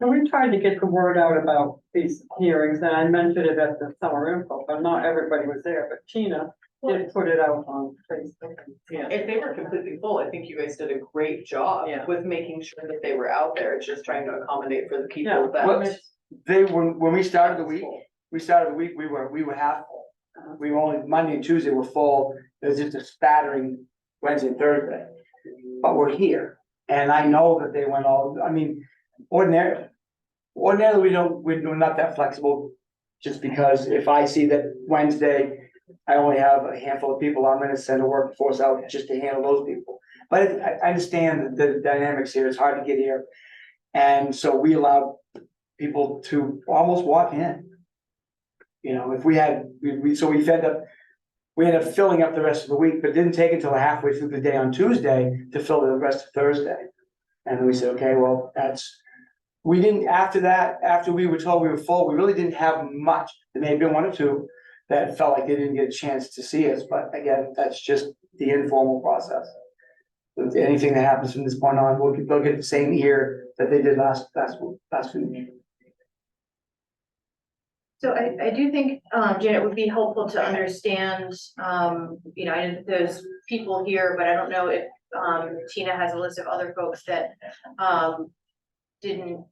And we tried to get the word out about these hearings, and I mentioned it at the summer info, but not everybody was there, but Tina did put it out on Facebook. Yeah, if they were completely full, I think you guys did a great job with making sure that they were out there, it's just trying to accommodate for the people Well, that. they, when we started the week, we were half full. We were only, Monday and Tuesday were full, it was just a spattering Wednesday and Thursday. But we're here, and I know that they went all, I mean, ordinarily we're not that flexible. Just because if I see that Wednesday, I only have a handful of people, I'm gonna send a workforce out just to handle those people. But I understand the dynamics here, it's hard to get here. And so we allowed people to almost walk in. You know, if we had, so we ended up filling up the rest of the week, but it didn't take until halfway through the day on Tuesday to fill the rest of Thursday. And then we said, okay, well, we didn't, after that, after we were told we were full, we really didn't have much. There may have been one or two that felt like they didn't get a chance to see us, but again, that's just the informal process. Anything that happens from this point on, they'll get the same ear that they did last week. So I do think, Janet, it would be helpful to understand, you know, I know there's people here, but I don't know if, Tina has a list of other folks that, didn't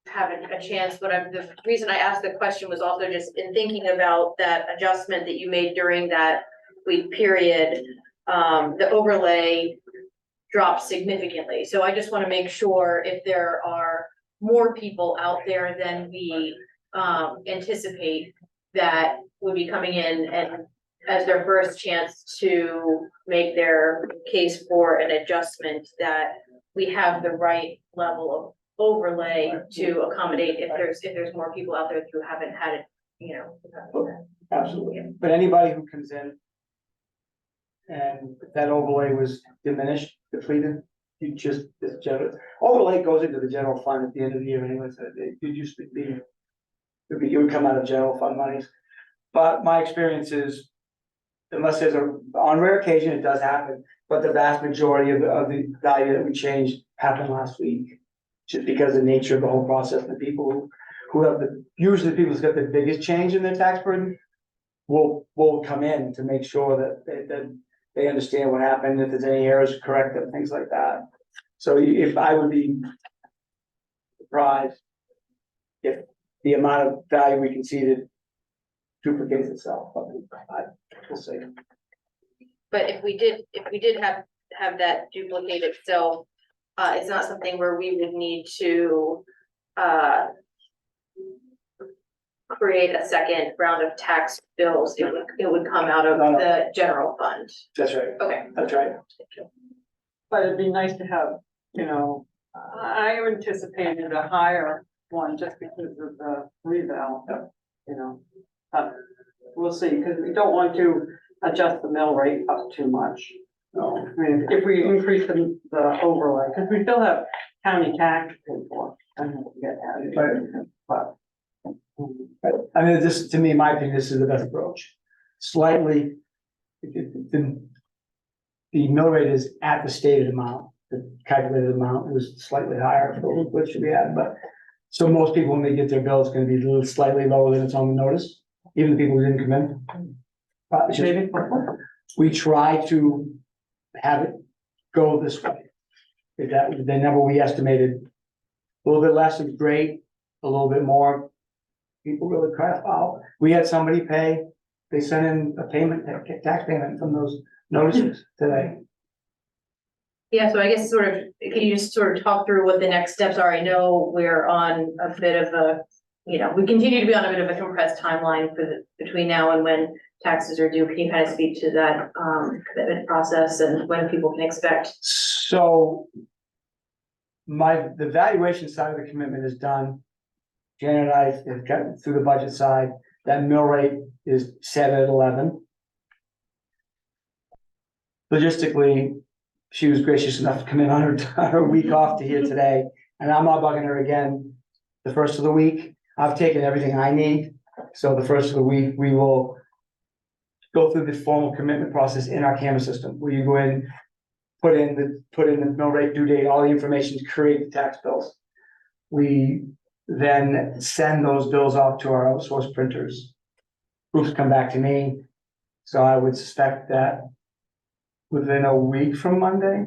have a chance, but the reason I asked the question was also just in thinking about that adjustment that you made during that week period, the overlay dropped significantly. So I just want to make sure if there are more people out there than we anticipate that would be coming in and as their first chance to make their case for an adjustment, that we have the right level of overlay to accommodate if there's more people out there who haven't had it, you know. Absolutely, but anybody who comes in and that overlay was diminished, depleted, you just, this general, overlay goes into the general fund at the end of the year anyway, so it used to be, it would come out of general fund monies. But my experience is, unless there's on rare occasion, it does happen, but the vast majority of the value that we changed happened last week. Just because of the nature of the whole process, the people who have usually the people who've got the biggest change in their tax burden will come in to make sure that they understand what happened, if there's any errors, correct them, things like that. So if I would be surprised if the amount of value we conceded duplicates itself, but we'll see. But if we did have that duplicate itself, it's not something where we would need to create a second round of tax bills. It would come out of the general fund. That's right. Okay. That's right. But it'd be nice to have, you know, I anticipated a higher one just because of the reval, you know. We'll see, because we don't want to adjust the mill rate up too much. No. I mean, if we increase the overlay, because we still have county tax to pay for. I don't know if we get that, but. I mean, this, to me, in my opinion, this is the best approach. Slightly, the mill rate is at the stated amount, the calculated amount was slightly higher for what should be at, but. So most people, when they get their bill, it's gonna be a little slightly lower than it's on the notice, even the people who didn't come in. But it's just, we try to have it go this way. If that, the number we estimated, a little bit less is great, a little bit more, people really cry foul. We had somebody pay, they sent in a payment, tax payment from those notices today. Yeah, so I guess can you just sort of talk through what the next steps are? I know we're on a bit of a, you know, we continue to be on a bit of a compressed timeline between now and when taxes are due. Can you kind of speak to that commitment process and when people can expect? So the valuation side of the commitment is done. Janet and I have gotten through the budget side. That mill rate is set at 11. Logistically, she was gracious enough to come in on her week off to here today, and I'm not bugging her again. The first of the week, I've taken everything I need. So the first of the week, we will go through the formal commitment process in our camera system, where you go in, put in the mill rate, due date, all the information to create the tax bills. We then send those bills off to our outsourced printers. Proofs come back to me, so I would suspect that within a week from Monday,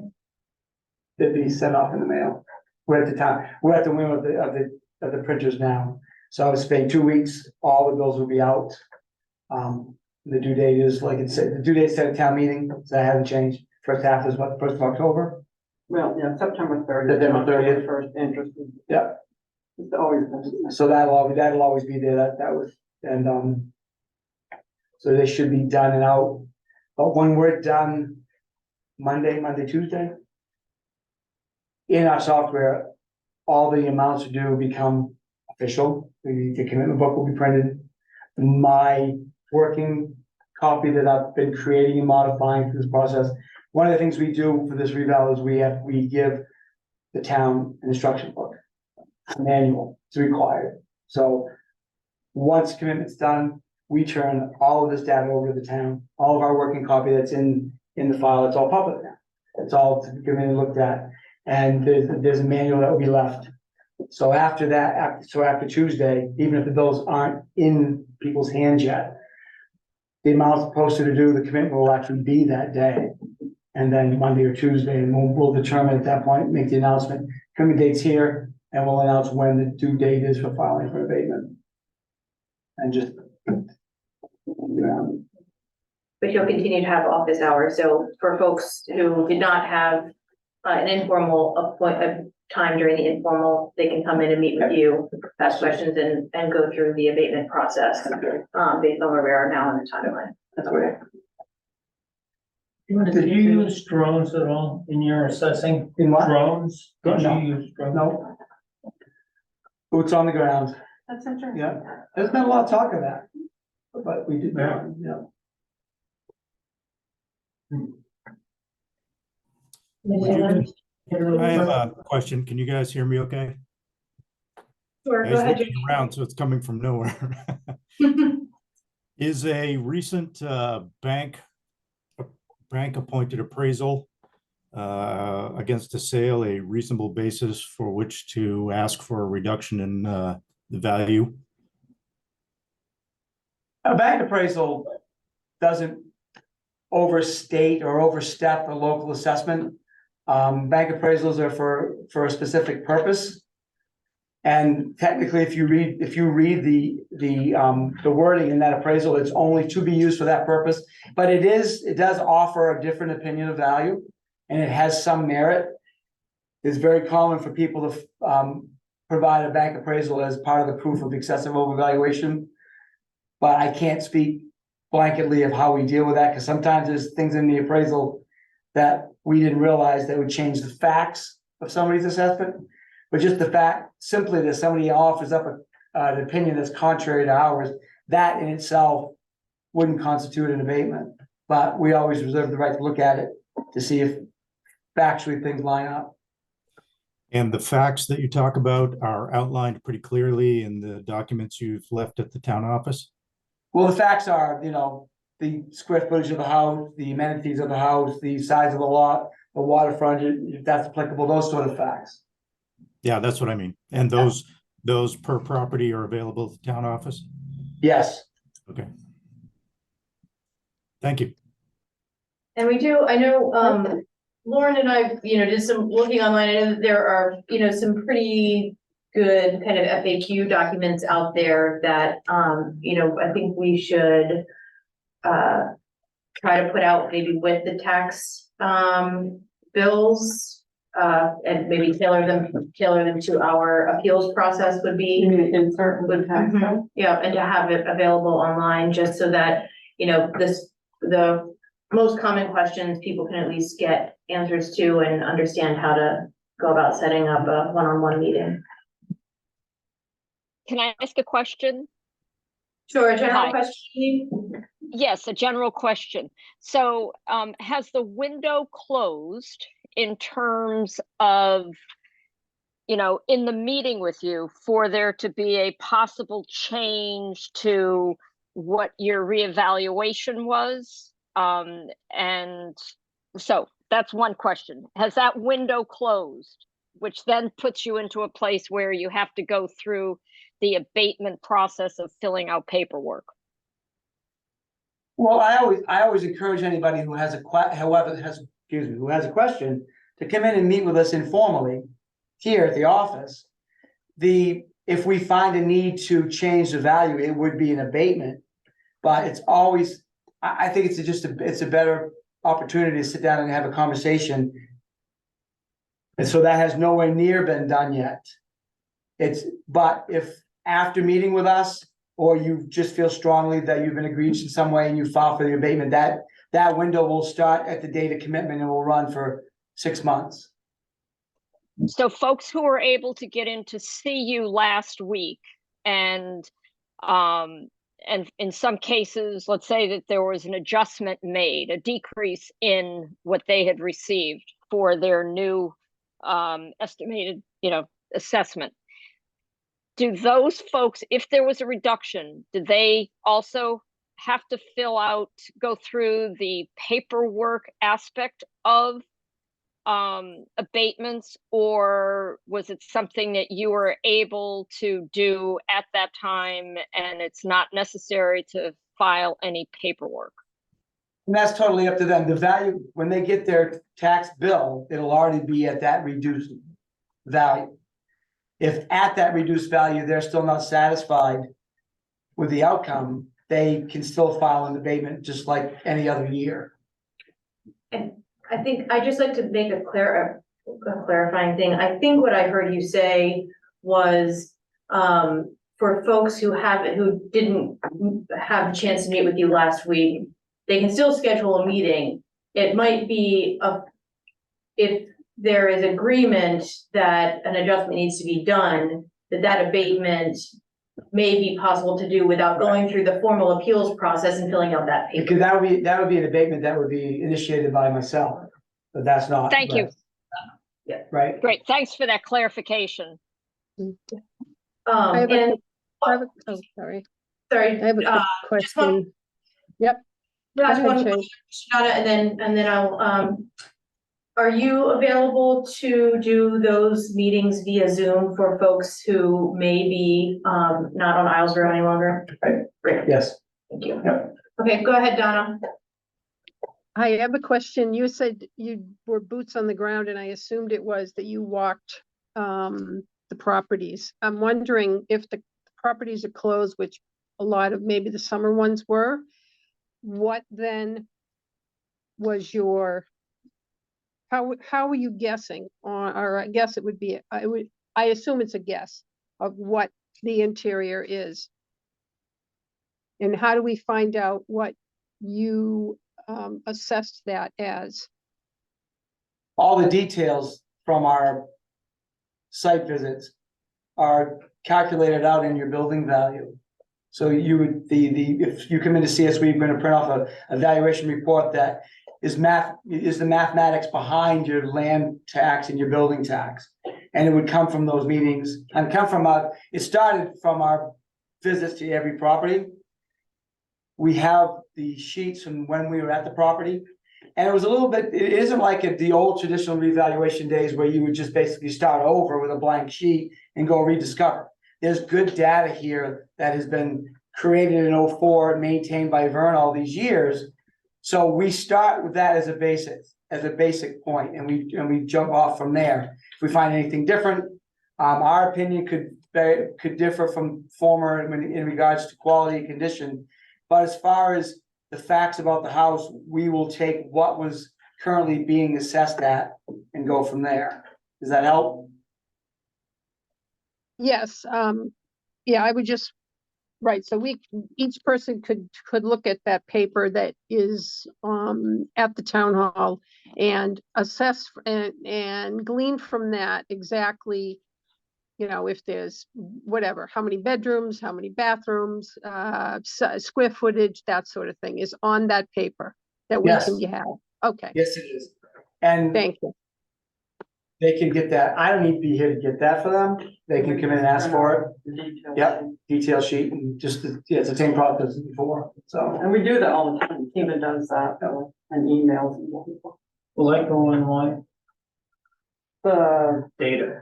they'd be sent off in the mail. We're at the whim of the printers now. So I would say 2 weeks, all the bills will be out. The due date is, like it said, the due date set at town meeting, so that hasn't changed. First half is what, 1st of October? Well, yeah, September 30th. September 30th. First interest. Yeah. It's always been. So that'll always be there, that was, and, so they should be done and out. But when we're done Monday, Tuesday, in our software, all the amounts due become official. The commitment book will be printed. My working copy that I've been creating and modifying through this process. One of the things we do for this reval is we give the town an instruction book, a manual. It's required. So once commitment's done, we turn all of this data over to the town. All of our working copy that's in the file, it's all public now. It's all to be given and looked at. And there's a manual that will be left. So after that, after Tuesday, even if the bills aren't in people's hands yet, the amounts posted to do the commitment will actually be that day. And then Monday or Tuesday, and we'll determine at that point, make the announcement, commitment date's here, and we'll announce when the due date is for filing for abatement. And just, But you'll continue to have office hours, so for folks who did not have an informal time during the informal, they can come in and meet with you, ask questions and go through the abatement process, based on where we are now in the timeline. that's great. Did you use drones at all in your assessing? In what? Drones? Did No. you use drones? No. Boots on the ground. That's interesting. Yeah, there's been a lot of talk of that, but we did, Yeah. yeah. I have a question. Can you guys hear me okay? Sure, I go was ahead. looking around, so it's coming from nowhere. Is a recent bank appointed appraisal against a sale a reasonable basis for which to ask for a reduction in the value? A bank appraisal doesn't overstate or overstep a local assessment. Bank appraisals are for a specific purpose. And technically, if you read the wording in that appraisal, it's only to be used for that purpose. But it does offer a different opinion of value, and it has some merit. It's very common for people to provide a bank appraisal as part of the proof of excessive overvaluation. But I can't speak blanketly of how we deal with that, because sometimes there's things in the appraisal that we didn't realize that would change the facts of somebody's assessment. But just the fact simply that somebody offers up an opinion that's contrary to ours, that in itself wouldn't constitute an abatement. But we always reserve the right to look at it to see if factually things line up. And the facts that you talk about are outlined pretty clearly in the documents you've left at the town office? Well, the facts are, the square footage of the house, the amenities of the house, the size of the lot, the waterfront, if that's applicable, those sort of facts. Yeah, that's what I mean. And those per property are available at the town office? Yes. Okay. Thank you. And I know, Lauren and I, did some looking online. I know that there are, some pretty good kind of FAQ documents out there that, I think we should try to put out maybe with the tax bills, and maybe tailor them to our appeals process would be. You mean insert with tax bill? Yeah, and to have it available online, just so that, the most common questions people can at least get answers to and understand how to go about setting up a one-on-one meeting. Can I ask a question? Sure, a general Hi. question. Yes, a general question. So has the window closed in terms of, in the meeting with you for there to be a possible change to what your reevaluation was? And so that's one question. Has that window closed? which then puts you into a place where you have to go through the abatement process of filling out paperwork. Well, I always encourage anybody who has who has a question to come in and meet with us informally here at the office. If we find a need to change the value, it would be an abatement. But it's always, I think it's a better opportunity to sit down and have a conversation. And so that has nowhere near been done yet. But if after meeting with us, or you just feel strongly that you've been egregious in some way and you file for the abatement, that window will start at the date of commitment and will run for 6 months. So folks who were able to get in to see you last week and in some cases, let's say that there was an adjustment made, a decrease in what they had received for their new estimated, assessment. Do those folks, if there was a reduction, did they also have to go through the paperwork aspect of abatements, or was it something that you were able to do at that time and it's not necessary to file any paperwork? And that's totally up to them. The value, when they get their tax bill, it'll already be at that reduced value. If at that reduced value, they're still not satisfied with the outcome, they can still file an abatement just like any other year. And I think I'd just like to make a clarifying thing. I think what I heard you say was, for folks who didn't have a chance to meet with you last week, they can still schedule a meeting. It might be if there is agreement that an adjustment needs to be done, that abatement may be possible to do without going through the formal appeals process and filling out that paper. Because that would be an abatement that would be initiated by myself, but that's not. Thank you. Yeah. Right. Great. Thanks for that clarification. I have a- And oh, sorry. sorry, I have a quick just one- question. Yep. last Go ahead, one, Shay. Shauna, and then I'll, are you available to do those meetings via Zoom for folks who may be, not on Islesboro any longer? Great, Yes. thank you. Yep. Okay, go ahead, Donna. I have a question. You said you were boots on the ground, and I assumed it was that you walked the properties. I'm wondering if the properties are closed, which a lot of maybe the summer ones were, what then was your, how are you guessing on, or I guess it would be, I assume it's a guess of what the interior is. And how do we find out what you assessed that as? All the details from our site visits are calculated out in your building value. So you would, if you come in to see us, we're gonna print off a valuation report that is the mathematics behind your land tax and your building tax. And it would come from those meetings and it started from our visits to every property. We have the sheets from when we were at the property. And it was a little bit, it isn't like the old traditional revaluation days where you would just basically start over with a blank sheet and go rediscover. There's good data here that has been created in 04 and maintained by Vern all these years. So we start with that as a basic point, and we jump off from there. If we find anything different, our opinion could differ from former in regards to quality and condition. But as far as the facts about the house, we will take what was currently being assessed at and go from there. Does that help? Yes, yeah, I would just, right, so each person could look at that paper that is at the town hall and assess and glean from that exactly, if there's whatever, how many bedrooms, how many bathrooms, square footage, that sort of thing is on that paper that we Yes. can have. Okay, Yes, it is. And thank you. they can get that. I don't need to be here to get that for them. They can come in and ask for it. The details. Yep, detail sheet and just, it's the same process as before, so. And we do that all the time. Tina does that, and emails and people. Will that go online? the, Data.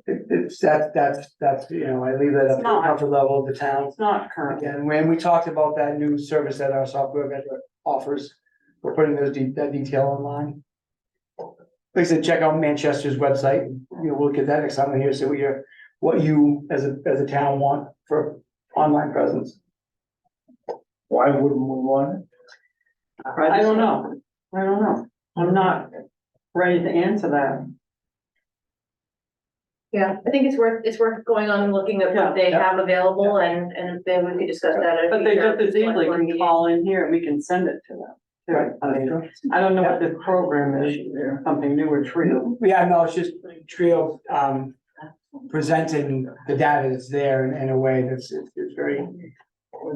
It's, that's, you know, I leave that up to the Not. comfort level of the town. it's not current. Again, when we talked about that new service that our software vendor offers, we're putting that detail online. Like I said, check out Manchester's website, you know, we'll get that next time we're here, so what you as a town want for online presence. Why wouldn't we want it? I don't know. I'm not ready to answer that. Yeah, I think it's worth going on and looking at what they have available and then we could discuss that at a But they future just as easily select board can meeting. call in here and we can send it to them. Right. I mean, I don't know what this program is, something new or Trio. Yeah, no, it's just Trio, presenting the data that's there in a way that's, it's very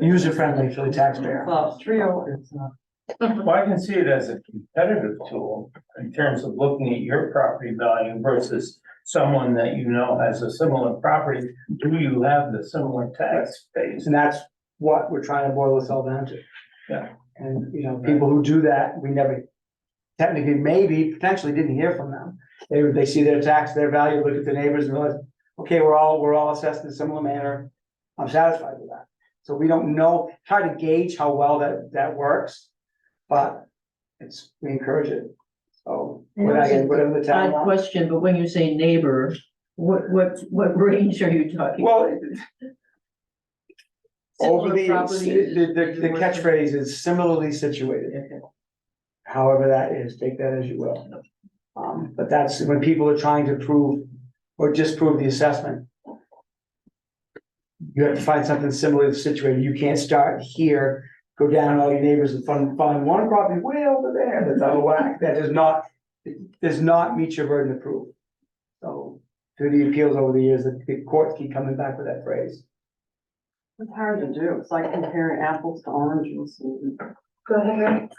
user-friendly for the taxpayer. Well, Trio is, Well, I can see it as a competitive tool in terms of looking at your property value versus someone that you know has a similar property. Do you have the similar tax base? And that's what we're trying to boil this all down to. Yeah. And, you know, people who do that, we never, technically, maybe, potentially didn't hear from them. They see their tax, their value, look at the neighbors and realize, okay, we're all assessed in a similar manner. I'm satisfied with that. So we don't know, it's hard to gauge how well that works, but we encourage it. So, whatever the town Odd wants. question, but when you say neighbor, what range are you talking? Well, over Similar the, properties? the catchphrase is similarly situated. Okay. However that is, take that as you will. But that's when people are trying to prove or disprove the assessment. You have to find something similarly situated. You can't start here, go down all your neighbors and find one property way over there that's out of whack. That does not meet your burden of proof. So through the appeals over the years, the courts keep coming back with that phrase. it's hard to do. It's like comparing apples to oranges. Go ahead, Rick.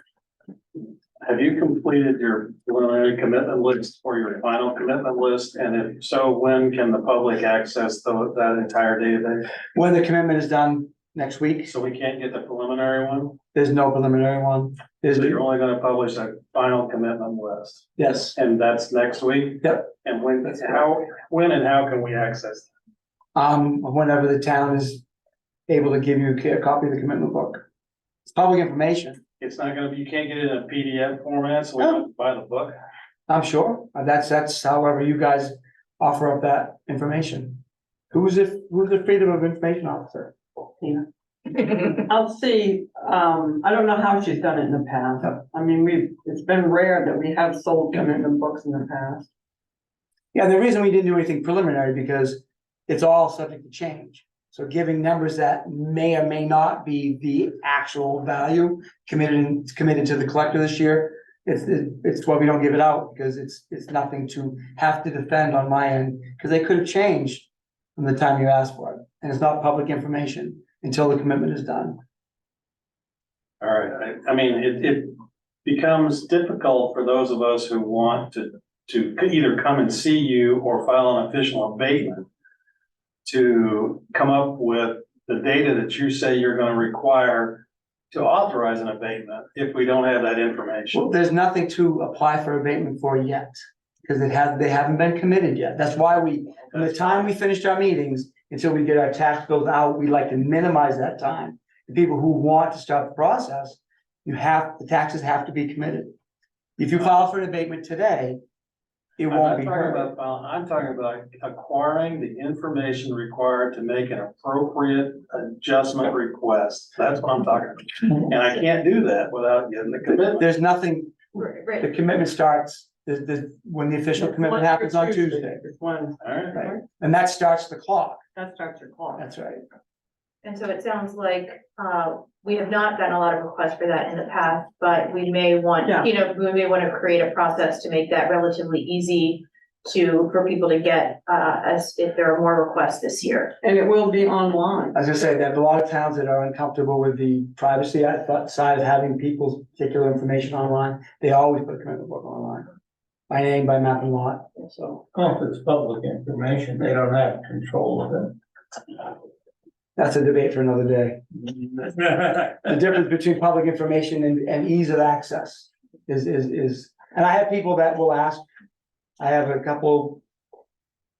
Have you completed your preliminary commitment list or your final commitment list? And if so, when can the public access that entire database? When the commitment is done next week, So we can't get the preliminary one? there's no preliminary one. There's, So you're only gonna publish a final commitment list, yes, and that's next week? Yep. And when and how can we access? whenever the town is able to give you a copy of the commitment book. It's public information, It's not gonna be, you can't get it in a PDF format, so we don't buy the book? I'm sure. That's however you guys offer up that information. Who's the freedom of information officer? I'll see, I don't know how she's done it in the past. I mean, it's been rare that we have sold commitment books in the past. Yeah, the reason we didn't do anything preliminary because it's all subject to change. So giving numbers that may or may not be the actual value committed to the collector this year. It's why we don't give it out because it's nothing to have to defend on my end, because they could have changed from the time you asked for it. And it's not public information until the commitment is done. All right, I mean, it becomes difficult for those of us who want to either come and see you or file an official abatement to come up with the data that you say you're gonna require to authorize an abatement if we don't have that information. Well, there's nothing to apply for abatement for yet, because they haven't been committed yet. That's why from the time we finished our meetings until we get our tax bills out, we like to minimize that time. The people who want to start the process, the taxes have to be committed. If you file for an abatement today, it won't be heard. I'm talking about acquiring the information required to make an appropriate adjustment request. That's what I'm talking about. And I can't do that without getting the commitment. There's nothing, Right. the commitment starts, when the official commitment happens on Tuesday. It's when, All right. Right. And that starts the clock. that starts your clock. That's right. And so it sounds like, we have not gotten a lot of requests for that in the past, but we may want, Yeah. we may want to create a process to make that relatively easy for people to get, as if there are more requests this year. And it will be online. I was gonna say that a lot of towns that are uncomfortable with the privacy side of having people's particular information online, they always put a commitment book online. By name, by map and lot, so Well, if it's public information, they don't have control of it. that's a debate for another day. The difference between public information and ease of access is, and I have people that will ask, I have a couple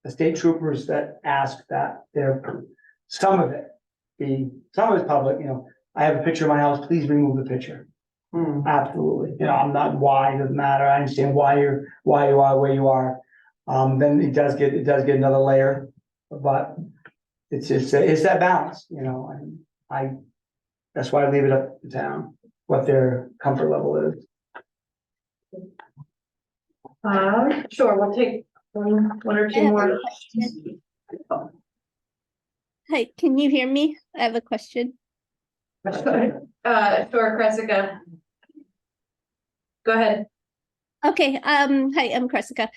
the state troopers that ask that some of it public, I have a picture of my house, please remove the picture. Absolutely, I'm not why, it doesn't matter, I understand why you are where you are. Then it does get another layer, but it's that balance, that's why I leave it up to town, what their comfort level is. Sure, we'll take one or two more. Hi, can you hear me? I have a question. Sure, Cressica. Go ahead. Okay, hi, I'm Cressica.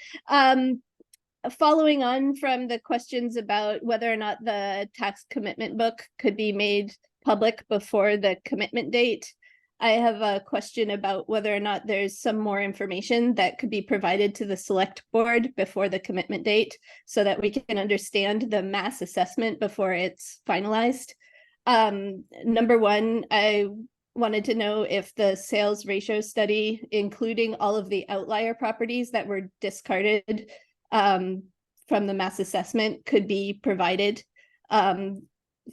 Following on from the questions about whether or not the tax commitment book could be made public before the commitment date, I have a question about whether or not there's some more information that could be provided to the select board before the commitment date so that we can understand the mass assessment before it's finalized. Number one, I wanted to know if the sales ratio study, including all of the outlier properties that were discarded from the mass assessment, could be provided.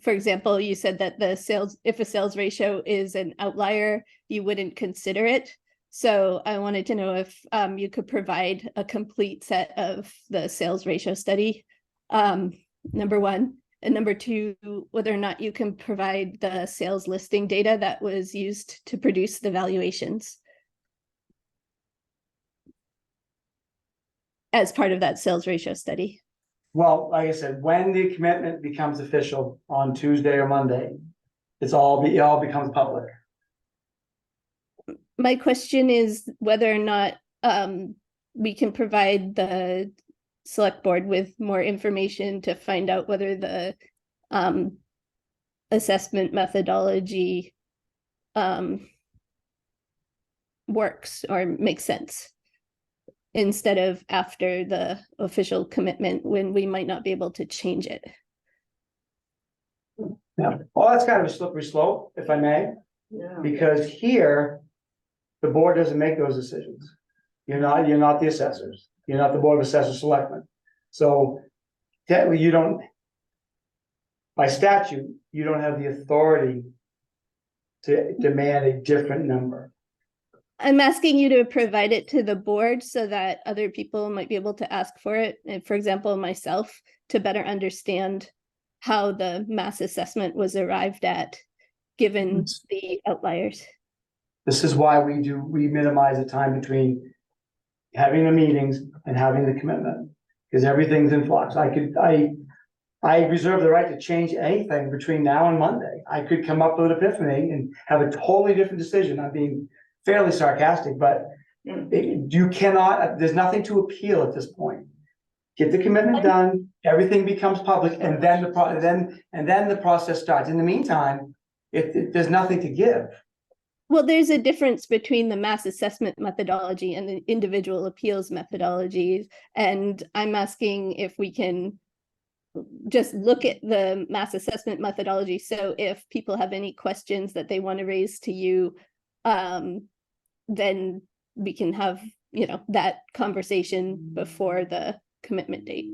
For example, you said that if a sales ratio is an outlier, you wouldn't consider it. So I wanted to know if you could provide a complete set of the sales ratio study, number one. And number two, whether or not you can provide the sales listing data that was used to produce the valuations as part of that sales ratio study. Well, like I said, when the commitment becomes official on Tuesday or Monday, it all becomes public. My question is whether or not we can provide the select board with more information to find out whether the assessment methodology works or makes sense, instead of after the official commitment when we might not be able to change it. Yeah, well, that's kind of a slippery slope, if I may, because here, the board doesn't make those decisions. You're not the assessors. You're not the Board of Assessors Selectmen. So technically by statute, you don't have the authority to demand a different number. I'm asking you to provide it to the board so that other people might be able to ask for it. And for example, myself, to better understand how the mass assessment was arrived at, given the outliers. This is why we minimize the time between having the meetings and having the commitment, because everything's in flux. I reserve the right to change anything between now and Monday. I could come up with an epiphany and have a totally different decision. I'm being fairly sarcastic, but you cannot, there's nothing to appeal at this point. Get the commitment done, everything becomes public, and then the process starts. In the meantime, there's nothing to give. Well, there's a difference between the mass assessment methodology and the individual appeals methodologies. And I'm asking if we can just look at the mass assessment methodology. So if people have any questions that they want to raise to you, then we can have, that conversation before the commitment date.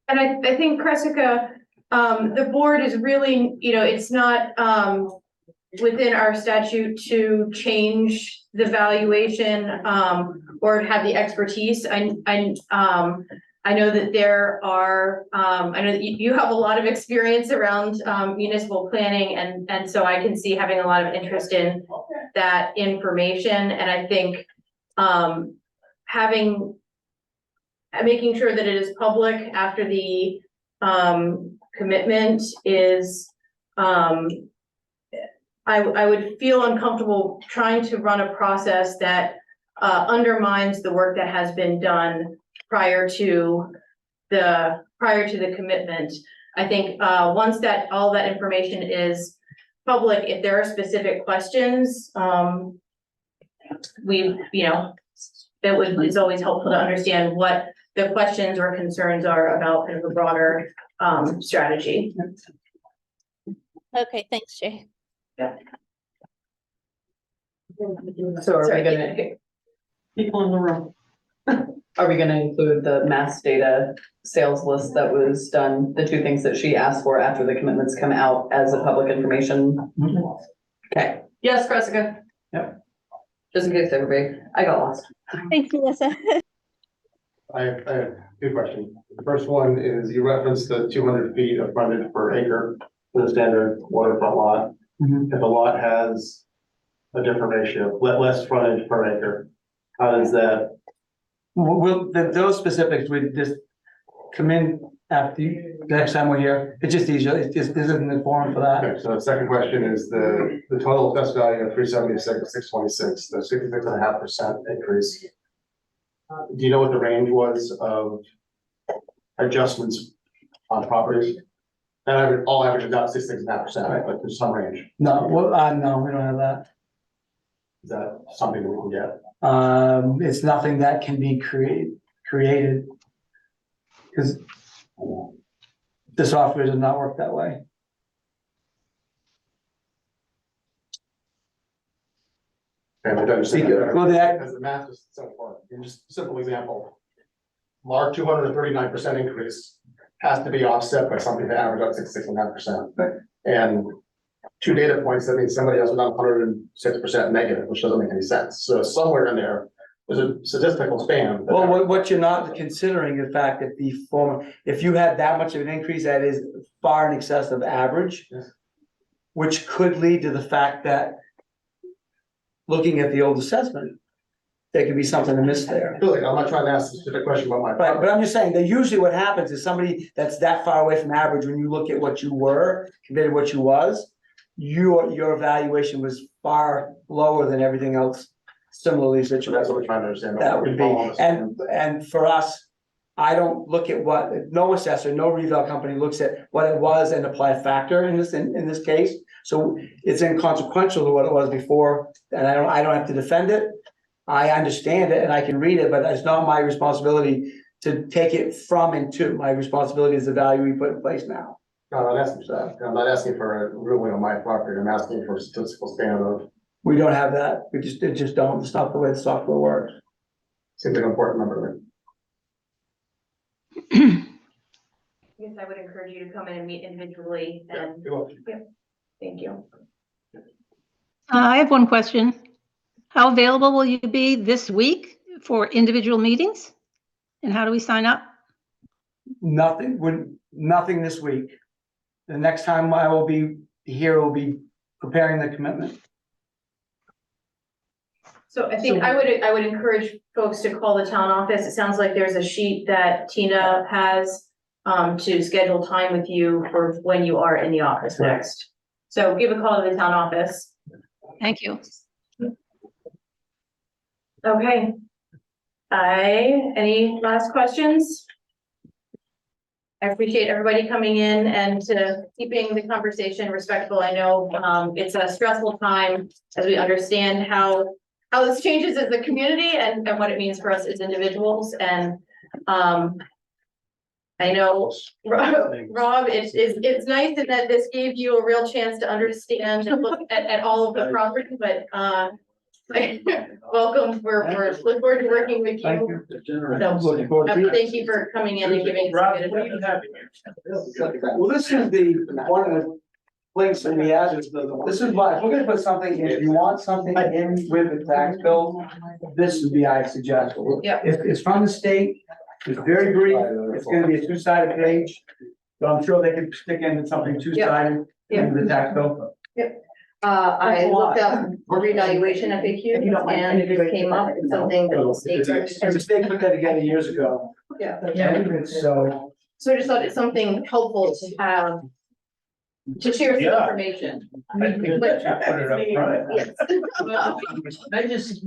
And I think, Cressica, the board is really, it's not within our statute to change the valuation or have the expertise. I know that there are, I know that you have a lot of experience around municipal planning, and so I can see having a lot of interest in that information. And I think making sure that it is public after the commitment is, I would feel uncomfortable trying to run a process that undermines the work that has been done prior to the commitment. I think once all that information is public, if there are specific questions, it's always helpful to understand what the questions or concerns are about kind of a broader strategy. Okay, thanks, Jay. Yeah. So are we gonna, People in the room. Are we gonna include the mass data sales list that was done, the two things that she asked for after the commitments come out as a public information? Okay, yes, Jessica? Yep. Just in case everybody, I got lost. Thanks, Melissa. I have two questions. The first one is you referenced the 200 feet of frontage per acre for the standard waterfront lot. Mhm. If a lot has a different ratio, less frontage per acre, how does that? Those specifics would just come in after the next time we're here. It's just easier. It's just, this isn't the forum for that. Okay, so the second question is the total assessed value of 376, 626, the 66.5% increase. Do you know what the range was of adjustments on properties? And all average is not 66.5%, right? But there's some range. No, well, no, we don't have that. Is that something that we can get? It's nothing that can be created. Because the software does not work that way. And I don't understand that. Well, Because the math is so far, just a simple example. Our 239% increase has to be offset by something to average out 66.5%. And two data points, that means somebody else was on 106% negative, which doesn't make any sense. So somewhere in there, there's a statistical span. Well, what you're not considering the fact that if you had that much of an increase, that is far in excess of average. Yes. Which could lead to the fact that looking at the old assessment, there could be something amiss there. Really, I'm not trying to ask a specific question about my. But I'm just saying that usually what happens is somebody that's that far away from average, when you look at what you were compared to what you was, your evaluation was far lower than everything else similarly situated. That's what we're trying to understand. That would be, and for us, I don't look at what, no assessor, no reval company looks at what it was and apply a factor in this case. So it's inconsequential to what it was before, and I don't have to defend it. I understand it and I can read it, but it's not my responsibility to take it from and to. My responsibility is the value we put in place now. No, I'm not asking for that. I'm not asking for a ruling on my property. I'm asking for a statistical span of. We don't have that. It just don't. It's not the way the software works. Seems like an important number to me. I guess I would encourage you to come in and meet individually and, You're welcome. thank you. I have one question. How available will you be this week for individual meetings? And how do we sign up? Nothing this week. The next time I will be here, will be preparing the commitment. So I think I would encourage folks to call the town office. It sounds like there's a sheet that Tina has to schedule time with you for when you are in the office next. So give a call to the town office. Thank you. Okay. Any last questions? I appreciate everybody coming in and keeping the conversation respectful. I know it's a stressful time as we understand how this changes as the community and what it means for us as individuals. And I know, Rob, it's nice that this gave you a real chance to understand and look at all of the property, but welcome. We're look forward to working with Thank you. you. Looking forward to it. Thank you for coming in and giving. Rob, what do you have here? Well, this is one of the links that we have. This is why, if we're gonna put something in, if you want something in with the tax bill, this would be, I suggest. Yep. If it's from the state, it's very brief, it's gonna be a two-sided page. So I'm sure they could stick in something two-sided in the tax bill. I looked up revaluation FAQ and it just came up with something that the state. The state put that together years ago. Yeah. So. So I just thought it's something helpful to have. To share some Yeah. information. I think that you put it up front. Yes. I just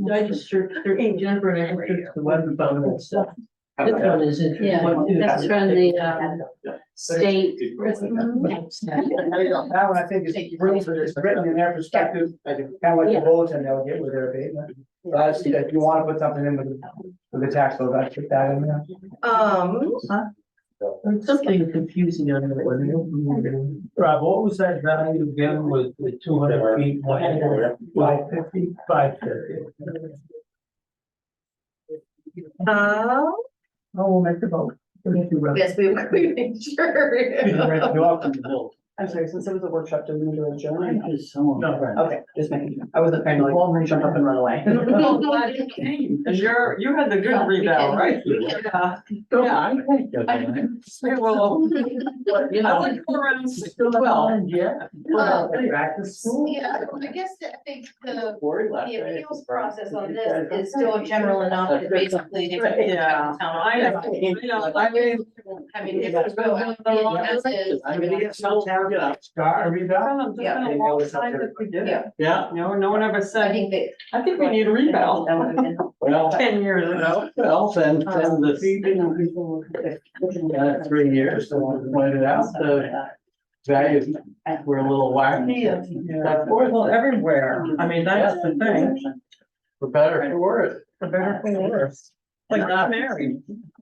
searched, Jennifer and I searched the web and found that stuff. This one is. Yeah, that's from the state. That one I think is written in their perspective, kind of like the bulletin they'll get with their abatement. But if you want to put something in with the tax bill, I'd put that in there. There's something confusing on it. Rob, what was that value again with the 200 feet? 550. 550. Oh, we'll make the vote. Yes, we made sure. I'm sorry, since it was a workshop, do we need to adjourn? No. Okay, just making, sure. I wasn't trying to like jump up and run away. I'm glad you came, and you had the good reval, right? Yeah. Yeah, I think. Well, You I know. wouldn't go around. Yeah. Back to school. Yeah, I guess I think the appeals process on this is still general enough that basically they can. Yeah. I know. I mean. I mean, if it's go out, as is. Scott, are we done? Yeah. Yeah. Yeah. No one ever I said, think that. I think we need a reval. Well, 10 years ago. well, then the 3 years, someone pointed out, the values were a little wacky and that forth. Well, everywhere. I mean, that's the thing. For better or for worse. For better or for worse. Like not married.